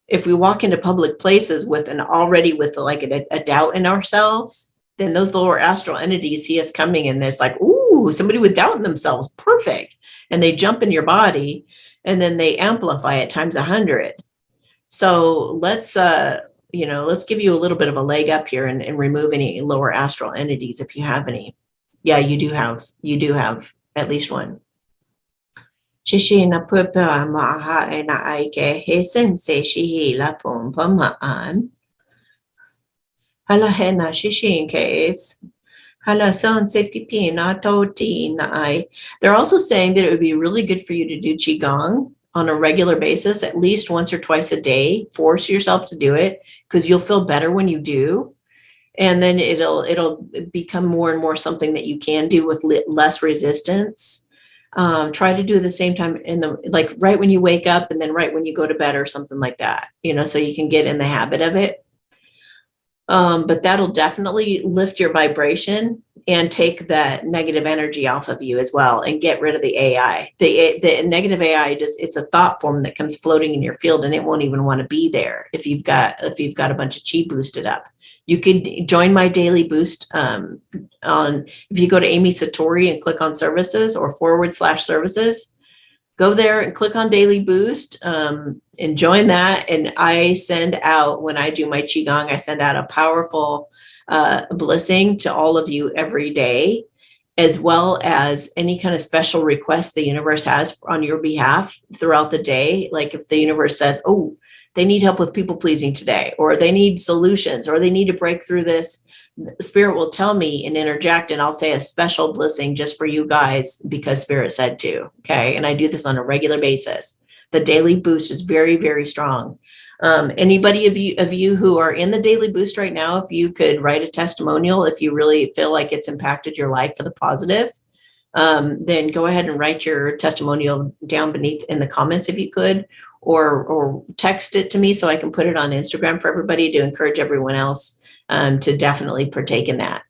if we walk into public places with a doubt in ourselves. Then those lower astral entities see us coming, and there's like, ooh, somebody with doubt in themselves, perfect. And they jump in your body, and then they amplify it times 100. So let's give you a little bit of a leg up here and remove any lower astral entities if you have any. Yeah, you do have at least one. Shishina pupa maha ena aike he sensei shihi la pum pamaan. Hala hena shishin case. Hala sanse pipina toti na ai. They're also saying that it would be really good for you to do Qigong on a regular basis, at least once or twice a day. Force yourself to do it, because you'll feel better when you do. And then it'll become more and more something that you can do with less resistance. Try to do it the same time right when you wake up, and then right when you go to bed or something like that, so you can get in the habit of it. But that'll definitely lift your vibration and take that negative energy off of you as well, and get rid of the AI. The negative AI, it's a thought form that comes floating in your field, and it won't even want to be there if you've got a bunch of chi boosted up. You could join my daily boost if you go to Amy Satori and click on services or /services, go there and click on daily boost and join that. And I send out, when I do my Qigong, I send out a powerful blessing to all of you every day, as well as any kind of special request the universe has on your behalf throughout the day. Like if the universe says, oh, they need help with people pleasing today, or they need solutions, or they need to break through this, Spirit will tell me and interject, and I'll say a special blessing just for you guys because Spirit said to. Okay. And I do this on a regular basis. The daily boost is very, very strong. Anybody of you who are in the daily boost right now, if you could write a testimonial, if you really feel like it's impacted your life for the positive, then go ahead and write your testimonial down beneath in the comments if you could, or text it to me so I can put it on Instagram for everybody to encourage everyone else to definitely partake in that.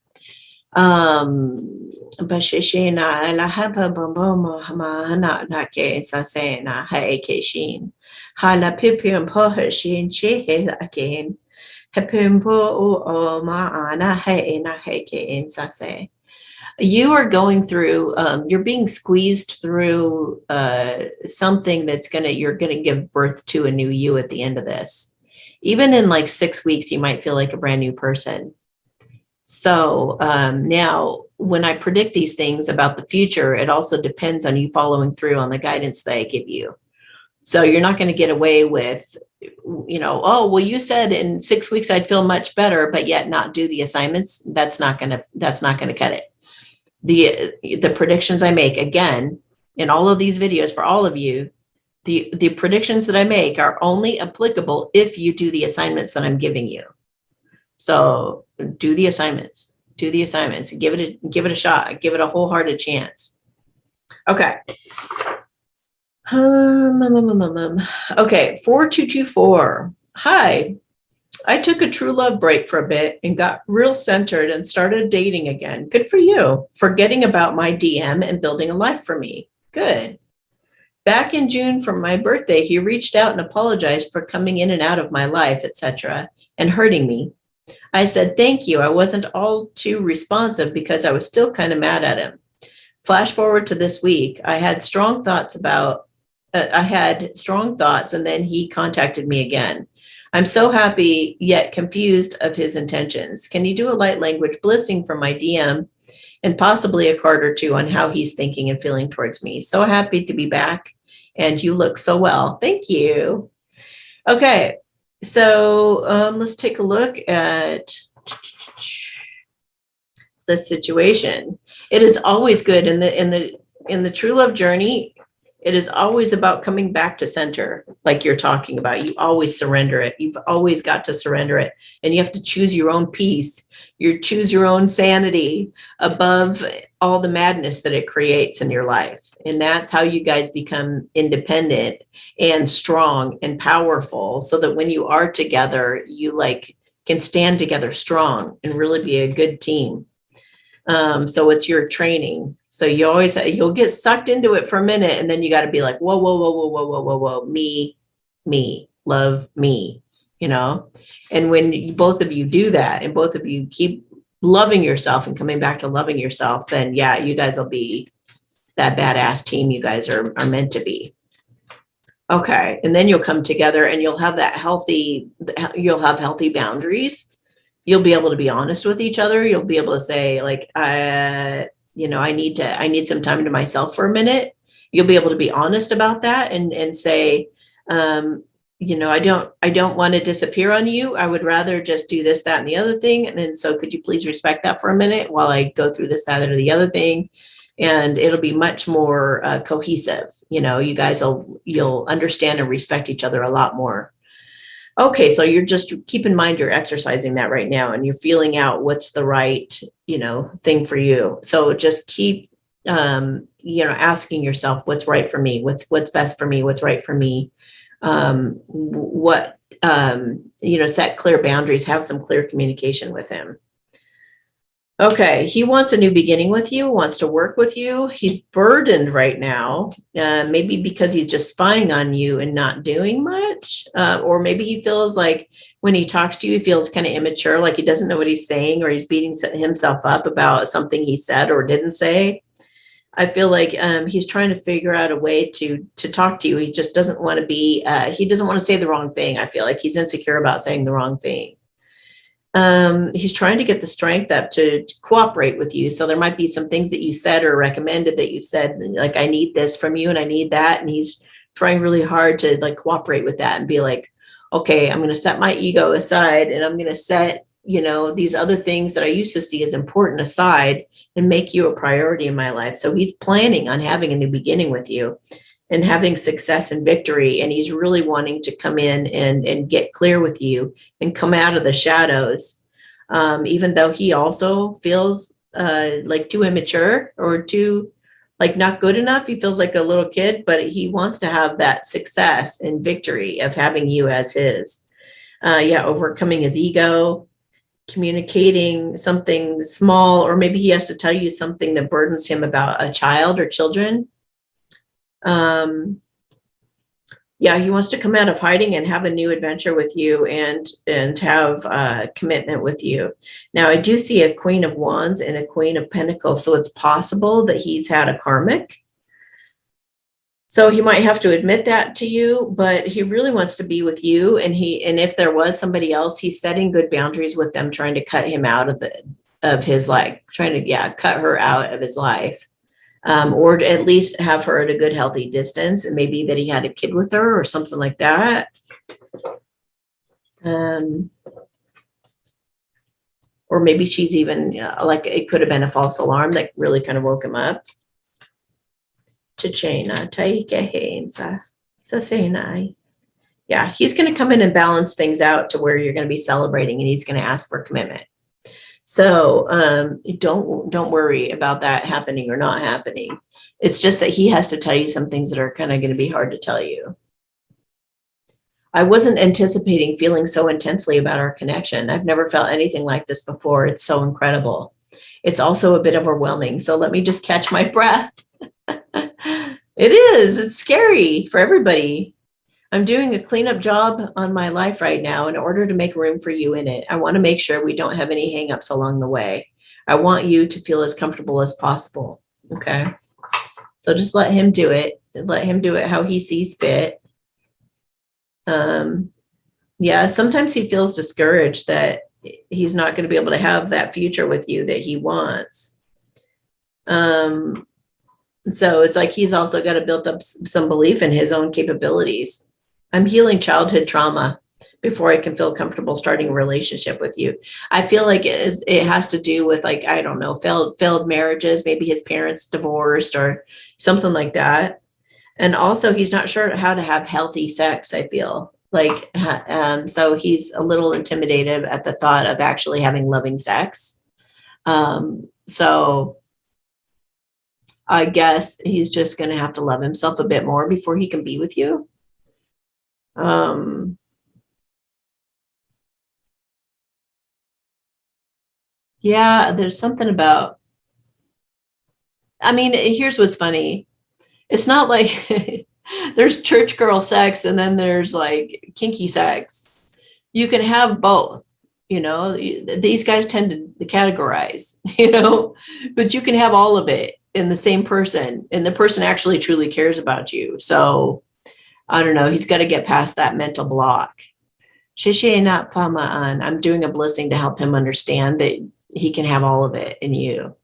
You are going through, you're being squeezed through something that's you're gonna give birth to a new you at the end of this. Even in like 6 weeks, you might feel like a brand new person. So now when I predict these things about the future, it also depends on you following through on the guidance that I give you. So you're not going to get away with, oh, well, you said in 6 weeks I'd feel much better, but yet not do the assignments. That's not going to cut it. The predictions I make, again, in all of these videos for all of you, the predictions that I make are only applicable if you do the assignments that I'm giving you. So do the assignments, give it a shot, give it a wholehearted chance. Okay. Okay, 4224. Hi, I took a true love break for a bit and got real centered and started dating again. Good for you. Forgetting about my DM and building a life for me. Good. Back in June for my birthday, he reached out and apologized for coming in and out of my life, etc., and hurting me. I said, thank you. I wasn't all too responsive because I was still kind of mad at him. Flash forward to this week. I had strong thoughts and then he contacted me again. I'm so happy yet confused of his intentions. Can you do a light language blessing from my DM and possibly a card or two on how he's thinking and feeling towards me? So happy to be back, and you look so well. Thank you. Okay, so let's take a look at the situation. It is always good in the true love journey. It is always about coming back to center, like you're talking about. You always surrender it. You've always got to surrender it. And you have to choose your own peace. You choose your own sanity above all the madness that it creates in your life. And that's how you guys become independent and strong and powerful, so that when you are together, you like can stand together strong and really be a good team. So it's your training. So you'll get sucked into it for a minute, and then you got to be like, whoa, whoa, whoa, whoa, whoa, whoa, whoa, whoa, me, love me, And when both of you do that, and both of you keep loving yourself and coming back to loving yourself, then yeah, you guys will be that badass team you guys are meant to be. Okay, and then you'll come together, and you'll have healthy boundaries. You'll be able to be honest with each other. You'll be able to say, like, I need some time to myself for a minute. You'll be able to be honest about that and say, I don't want to disappear on you. I would rather just do this, that, and the other thing. And then, so could you please respect that for a minute while I go through this, that, or the other thing? And it'll be much more cohesive. You guys you'll understand and respect each other a lot more. Okay, so you're just, keep in mind you're exercising that right now, and you're feeling out what's the right, thing for you. So just keep, asking yourself what's right for me, what's best for me, what's right for me. Set clear boundaries, have some clear communication with him. Okay, he wants a new beginning with you, wants to work with you. He's burdened right now, maybe because he's just spying on you and not doing much. Or maybe he feels like when he talks to you, he feels kind of immature, like he doesn't know what he's saying, or he's beating himself up about something he said or didn't say. I feel like he's trying to figure out a way to talk to you. He just doesn't want to he doesn't want to say the wrong thing. I feel like he's insecure about saying the wrong thing. He's trying to get the strength up to cooperate with you. So there might be some things that you said or recommended that you said, like, I need this from you and I need that. And he's trying really hard to like cooperate with that and be like, okay, I'm going to set my ego aside, and I'm going to set, these other things that I used to see as important aside and make you a priority in my life. So he's planning on having a new beginning with you and having success and victory. And he's really wanting to come in and get clear with you and come out of the shadows. Even though he also feels like too immature or too like not good enough. He feels like a little kid, but he wants to have that success and victory of having you as his. Overcoming his ego, communicating something small, or maybe he has to tell you something that burdens him about a child or children. He wants to come out of hiding and have a new adventure with you and have commitment with you. Now, I do see a Queen of Wands and a Queen of Pentacles, so it's possible that he's had a karmic. So he might have to admit that to you, but he really wants to be with you. And if there was somebody else, he's setting good boundaries with them, trying to cut him out of his life, trying to cut her out of his life. Or at least have her at a good, healthy distance, and maybe that he had a kid with her or something like that. Or maybe she's even like, it could have been a false alarm that really kind of woke him up. Yeah, he's going to come in and balance things out to where you're going to be celebrating, and he's going to ask for commitment. So don't worry about that happening or not happening. It's just that he has to tell you some things that are kind of going to be hard to tell you. I wasn't anticipating feeling so intensely about our connection. I've never felt anything like this before. It's so incredible. It's also a bit overwhelming. So let me just catch my breath. It is. It's scary for everybody. I'm doing a cleanup job on my life right now in order to make room for you in it. I want to make sure we don't have any hangups along the way. I want you to feel as comfortable as possible. Okay. So just let him do it. Let him do it how he sees fit. Yeah, sometimes he feels discouraged that he's not going to be able to have that future with you that he wants. So it's like he's also got to build up some belief in his own capabilities. I'm healing childhood trauma before I can feel comfortable starting a relationship with you. I feel like it has to do with, like, I don't know, failed marriages, maybe his parents divorced or something like that. And also he's not sure how to have healthy sex, I feel like. So he's a little intimidated at the thought of actually having loving sex. So I guess he's just going to have to love himself a bit more before he can be with you. Yeah, there's something about, I mean, here's what's funny. It's not like there's church girl sex and then there's like kinky sex. You can have both, you know, these guys tend to categorize, you know, but you can have all of it in the same person, and the person actually truly cares about you. So I don't know, he's got to get past that mental block. Shishe not pamaan. I'm doing a blessing to help him understand that he can have all of it in you.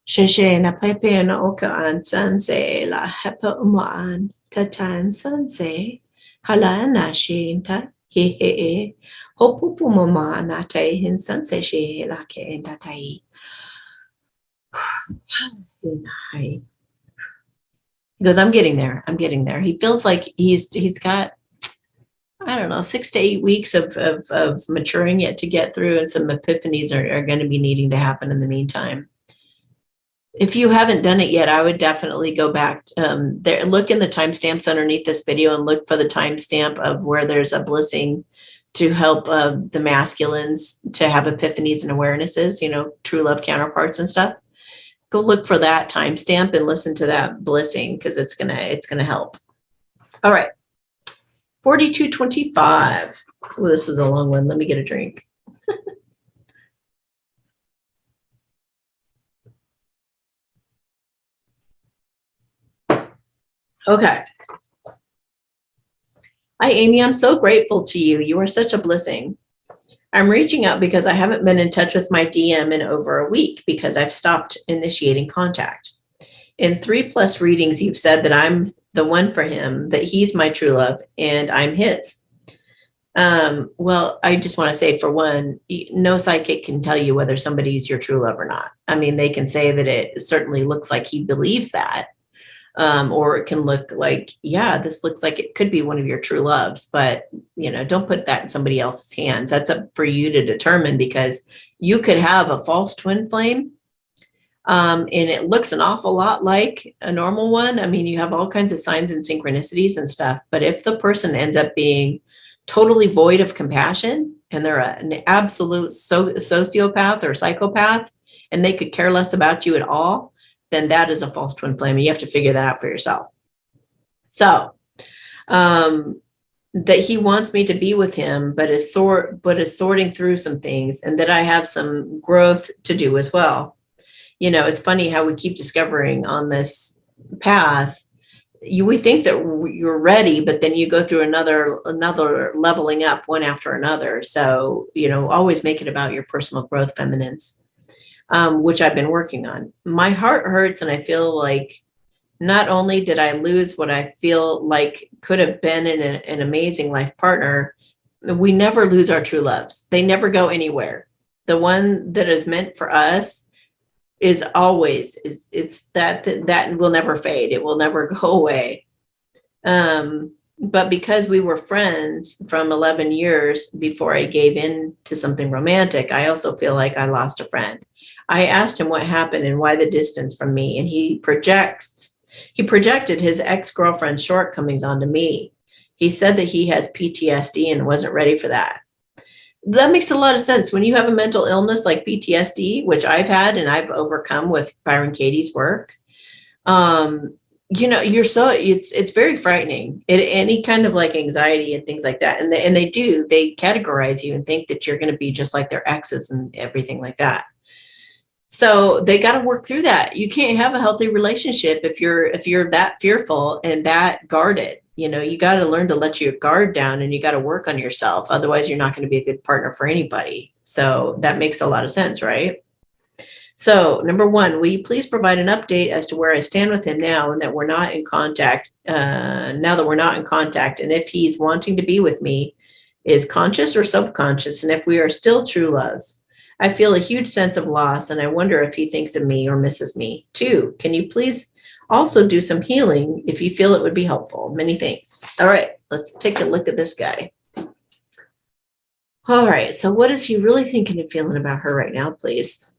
Shishe na pepe na okaan sanse la hepa umaan tatan sanse hala na shinta he he hopupu mama nate hin sanse she la ke entatai. He goes, I'm getting there. I'm getting there. He feels like he's got, I don't know, 6 to 8 weeks of maturing yet to get through, and some epiphanies are going to be needing to happen in the meantime. If you haven't done it yet, I would definitely go back there, look in the timestamps underneath this video and look for the timestamp of where there's a blessing to help the masculines to have epiphanies and awarenesses, you know, true love counterparts and stuff. Go look for that timestamp and listen to that blessing, because it's gonna help. All right. 4225. Well, this is a long one. Let me get a drink. Okay. Hi, Amy. I'm so grateful to you. You are such a blessing. I'm reaching out because I haven't been in touch with my DM in over a week because I've stopped initiating contact. In 3+ readings, you've said that I'm the one for him, that he's my true love, and I'm his. Well, I just want to say, for one, no psychic can tell you whether somebody's your true love or not. I mean, they can say that it certainly looks like he believes that, or it can look like, yeah, this looks like it could be one of your true loves, but, you know, don't put that in somebody else's hands. That's up for you to determine, because you could have a false twin flame, and it looks an awful lot like a normal one. I mean, you have all kinds of signs and synchronicities and stuff, but if the person ends up being totally void of compassion and they're an absolute sociopath or psychopath, and they could care less about you at all, then that is a false twin flame, and you have to figure that out for yourself. So that he wants me to be with him, but is sorting through some things, and that I have some growth to do as well. You know, it's funny how we keep discovering on this path, we think that you're ready, but then you go through another leveling up one after another. So, you know, always make it about your personal growth, feminines, which I've been working on. My heart hurts, and I feel like not only did I lose what I feel like could have been an amazing life partner, we never lose our true loves. They never go anywhere. The one that is meant for us is always, it's that will never fade. It will never go away. But because we were friends from 11 years before I gave in to something romantic, I also feel like I lost a friend. I asked him what happened and why the distance from me, and he projected his ex-girlfriend's shortcomings onto me. He said that he has PTSD and wasn't ready for that. That makes a lot of sense. When you have a mental illness like PTSD, which I've had and I've overcome with Byron Katie's work, you know, it's very frightening. Any kind of like anxiety and things like that, and they categorize you and think that you're going to be just like their exes and everything like that. So they got to work through that. You can't have a healthy relationship if you're that fearful and that guarded. You got to learn to let your guard down, and you got to work on yourself. Otherwise, you're not going to be a good partner for anybody. So that makes a lot of sense, right? So number one, will you please provide an update as to where I stand with him now and that we're not in contact, now that we're not in contact, and if he's wanting to be with me is conscious or subconscious, and if we are still true loves. I feel a huge sense of loss, and I wonder if he thinks of me or misses me. Two, can you please also do some healing if you feel it would be helpful? Many thanks. All right, let's take a look at this guy. All right, so what is he really thinking and feeling about her right now, please?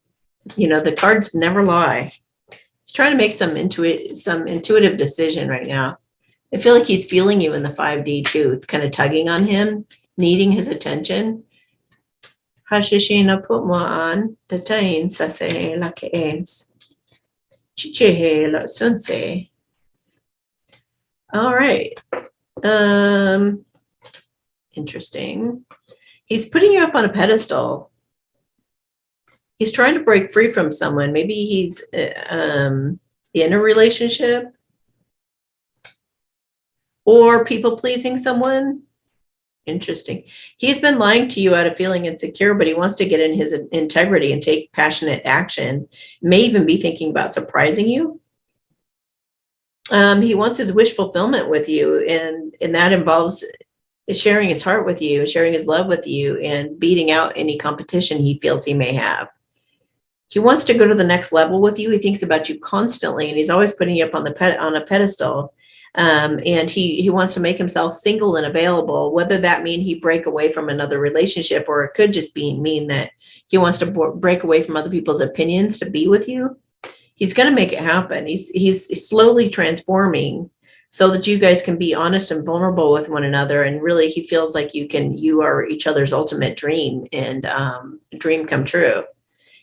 The cards never lie. He's trying to make some intuitive decision right now. I feel like he's feeling you in the 5D too, kind of tugging on him, needing his attention. Hashishina put mo an tatain sase la keens. Chichehe la sunse. All right. Interesting. He's putting you up on a pedestal. He's trying to break free from someone. Maybe he's in a relationship or people pleasing someone. Interesting. He's been lying to you out of feeling insecure, but he wants to get in his integrity and take passionate action. May even be thinking about surprising you. He wants his wish fulfillment with you, and that involves sharing his heart with you, sharing his love with you, and beating out any competition he feels he may have. He wants to go to the next level with you. He thinks about you constantly, and he's always putting you up on a pedestal. And he wants to make himself single and available, whether that mean he break away from another relationship, or it could just mean that he wants to break away from other people's opinions to be with you. He's going to make it happen. He's slowly transforming so that you guys can be honest and vulnerable with one another. And really, he feels like you are each other's ultimate dream and dream come true.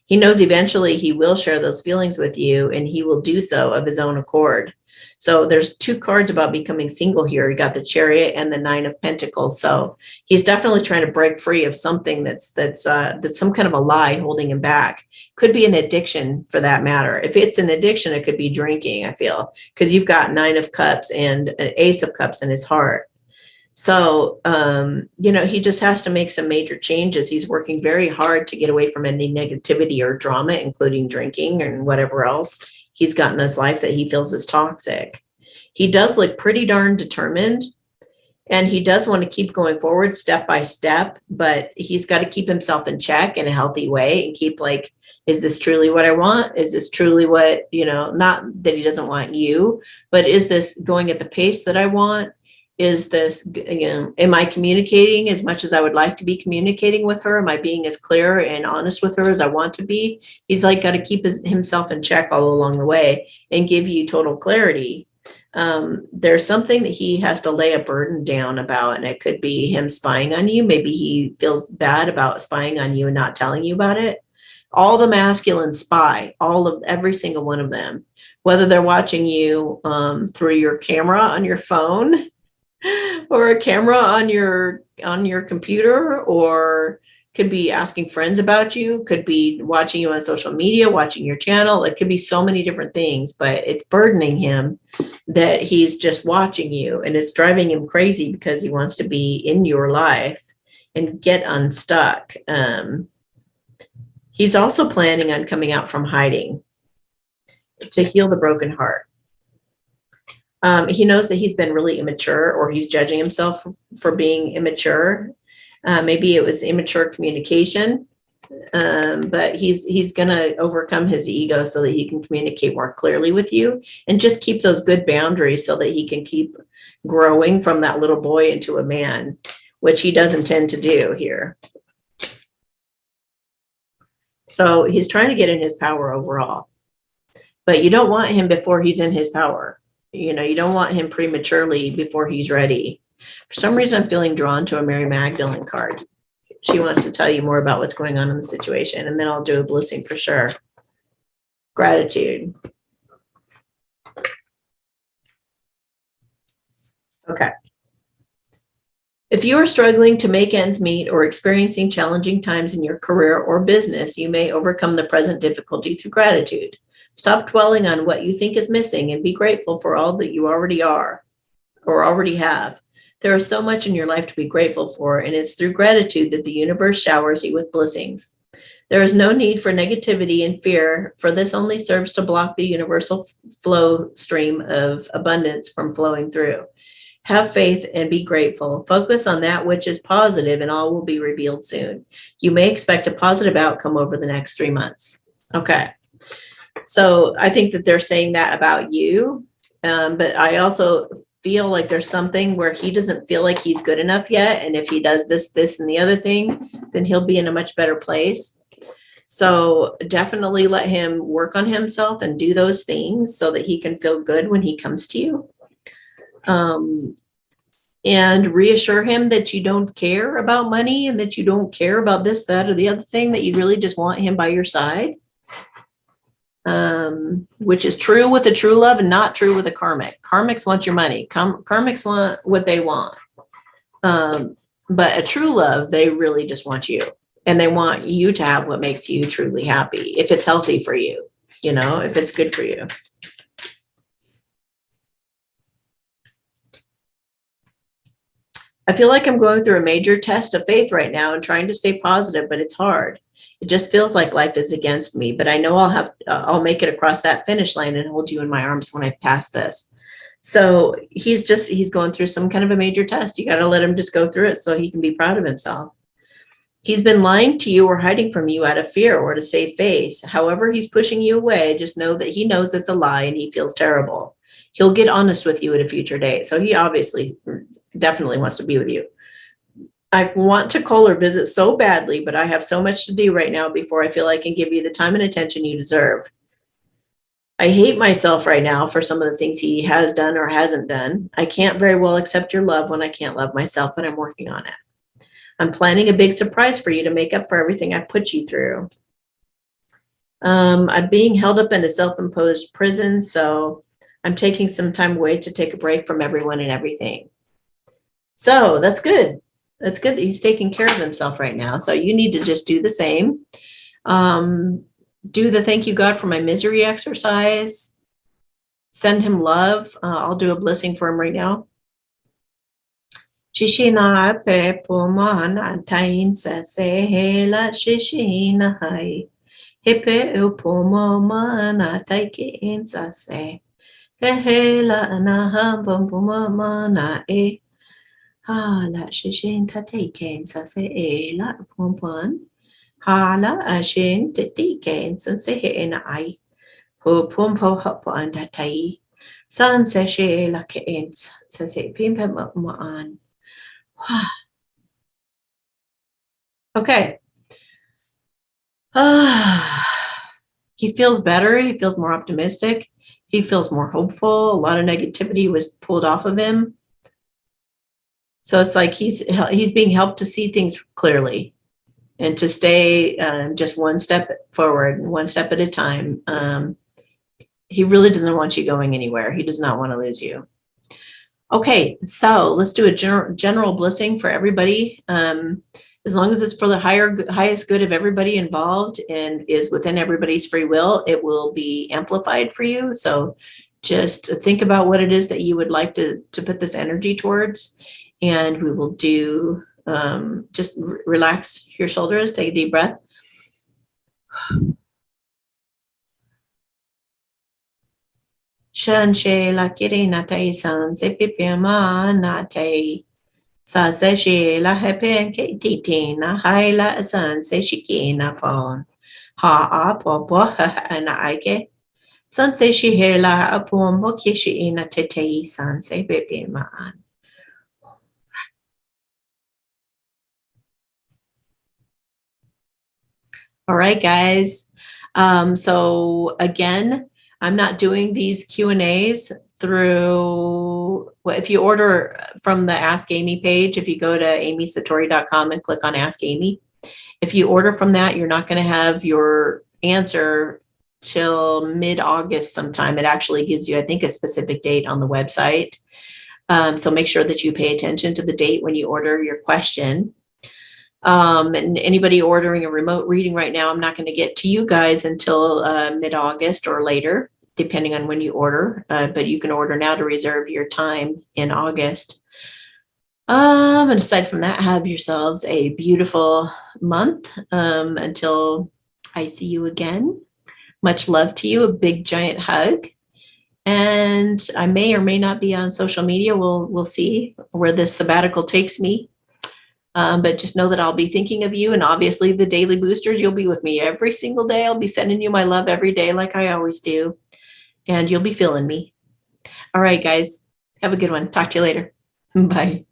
He knows eventually he will share those feelings with you, and he will do so of his own accord. So there's two cards about becoming single here. You got the Chariot and the Nine of Pentacles. So he's definitely trying to break free of something that's some kind of a lie holding him back. Could be an addiction for that matter. If it's an addiction, it could be drinking, I feel, because you've got Nine of Cups and an Ace of Cups in his heart. So, he just has to make some major changes. He's working very hard to get away from any negativity or drama, including drinking and whatever else he's got in his life that he feels is toxic. He does look pretty darn determined, and he does want to keep going forward step by step, but he's got to keep himself in check in a healthy way and keep like, is this truly what I want? Is this truly what, not that he doesn't want you, but is this going at the pace that I want? Is this, am I communicating as much as I would like to be communicating with her? Am I being as clear and honest with her as I want to be? He's like got to keep himself in check all along the way and give you total clarity. There's something that he has to lay a burden down about, and it could be him spying on you. Maybe he feels bad about spying on you and not telling you about it. All the masculine spy, every single one of them, whether they're watching you through your camera on your phone, or a camera on your computer, or could be asking friends about you, could be watching you on social media, watching your channel. It could be so many different things, but it's burdening him that he's just watching you, and it's driving him crazy because he wants to be in your life and get unstuck. He's also planning on coming out from hiding to heal the broken heart. He knows that he's been really immature, or he's judging himself for being immature. Maybe it was immature communication, but he's going to overcome his ego so that he can communicate more clearly with you and just keep those good boundaries so that he can keep growing from that little boy into a man, which he does intend to do here. So he's trying to get in his power overall, but you don't want him before he's in his power. You don't want him prematurely before he's ready. For some reason, I'm feeling drawn to a Mary Magdalene card. She wants to tell you more about what's going on in the situation, and then I'll do a blessing for sure. Gratitude. Okay. If you are struggling to make ends meet or experiencing challenging times in your career or business, you may overcome the present difficulty through gratitude. Stop dwelling on what you think is missing and be grateful for all that you already are or already have. There is so much in your life to be grateful for, and it's through gratitude that the universe showers you with blessings. There is no need for negativity and fear, for this only serves to block the universal flow stream of abundance from flowing through. Have faith and be grateful. Focus on that which is positive, and all will be revealed soon. You may expect a positive outcome over the next 3 months. Okay. So I think that they're saying that about you. But I also feel like there's something where he doesn't feel like he's good enough yet. And if he does this, and the other thing, then he'll be in a much better place. So definitely let him work on himself and do those things so that he can feel good when he comes to you. And reassure him that you don't care about money and that you don't care about this, that, or the other thing, that you really just want him by your side. Which is true with a true love and not true with a karmic. Karmics want your money. Karmics want what they want. But a true love, they really just want you. And they want you to have what makes you truly happy. If it's healthy for you, if it's good for you. I feel like I'm going through a major test of faith right now and trying to stay positive, but it's hard. It just feels like life is against me, but I know I'll make it across that finish line and hold you in my arms when I pass this. So he's going through some kind of a major test. You got to let him just go through it so he can be proud of himself. He's been lying to you or hiding from you out of fear or to save face. However, he's pushing you away. Just know that he knows it's a lie and he feels terrible. He'll get honest with you at a future date. So he obviously definitely wants to be with you. I want to call or visit so badly, but I have so much to do right now before I feel I can give you the time and attention you deserve. I hate myself right now for some of the things he has done or hasn't done. I can't very well accept your love when I can't love myself, but I'm working on it. I'm planning a big surprise for you to make up for everything I put you through. I'm being held up in a self-imposed prison, so I'm taking some time away to take a break from everyone and everything. So that's good. That's good that he's taking care of himself right now. So you need to just do the same. Do the thank you, God, for my misery exercise. Send him love. I'll do a blessing for him right now. Shishina pe pomana tain sa se hela shishina hai. Hepe upomo mana taike in sa se. Hela anaha bombuma mana e. Hala shishin taike sa se e la pompon. Hala ashin tatike sa se he na ai. Ho pompo hopo anda tai. San se she la ke ins sa se pimpa ma'an. Okay. He feels better. He feels more optimistic. He feels more hopeful. A lot of negativity was pulled off of him. So it's like he's being helped to see things clearly and to stay just one step forward, one step at a time. He really doesn't want you going anywhere. He does not want to lose you. Okay, so let's do a general blessing for everybody. As long as it's for the highest good of everybody involved and is within everybody's free will, it will be amplified for you. So just think about what it is that you would like to put this energy towards. And we will do, just relax your shoulders, take a deep breath. Shan she la kiri na tai san se pipima na tai sa se she la hepe ke titi na hai la san se shiki na pon ha a po po na aike san se she he la apon bo ki shi na te te san se pipima. All right, guys. So again, I'm not doing these Q&As through, well, if you order from the Ask Amy page, if you go to amysatori.com and click on Ask Amy, if you order from that, you're not going to have your answer till mid-August sometime. It actually gives you, I think, a specific date on the website. So make sure that you pay attention to the date when you order your question. And anybody ordering a remote reading right now, I'm not going to get to you guys until mid-August or later, depending on when you order. But you can order now to reserve your time in August. And aside from that, have yourselves a beautiful month until I see you again. Much love to you, a big giant hug. And I may or may not be on social media. We'll see where this sabbatical takes me. But just know that I'll be thinking of you, and obviously the daily boosters, you'll be with me every single day. I'll be sending you my love every day like I always do, and you'll be feeling me. All right, guys, have a good one. Talk to you later. Bye.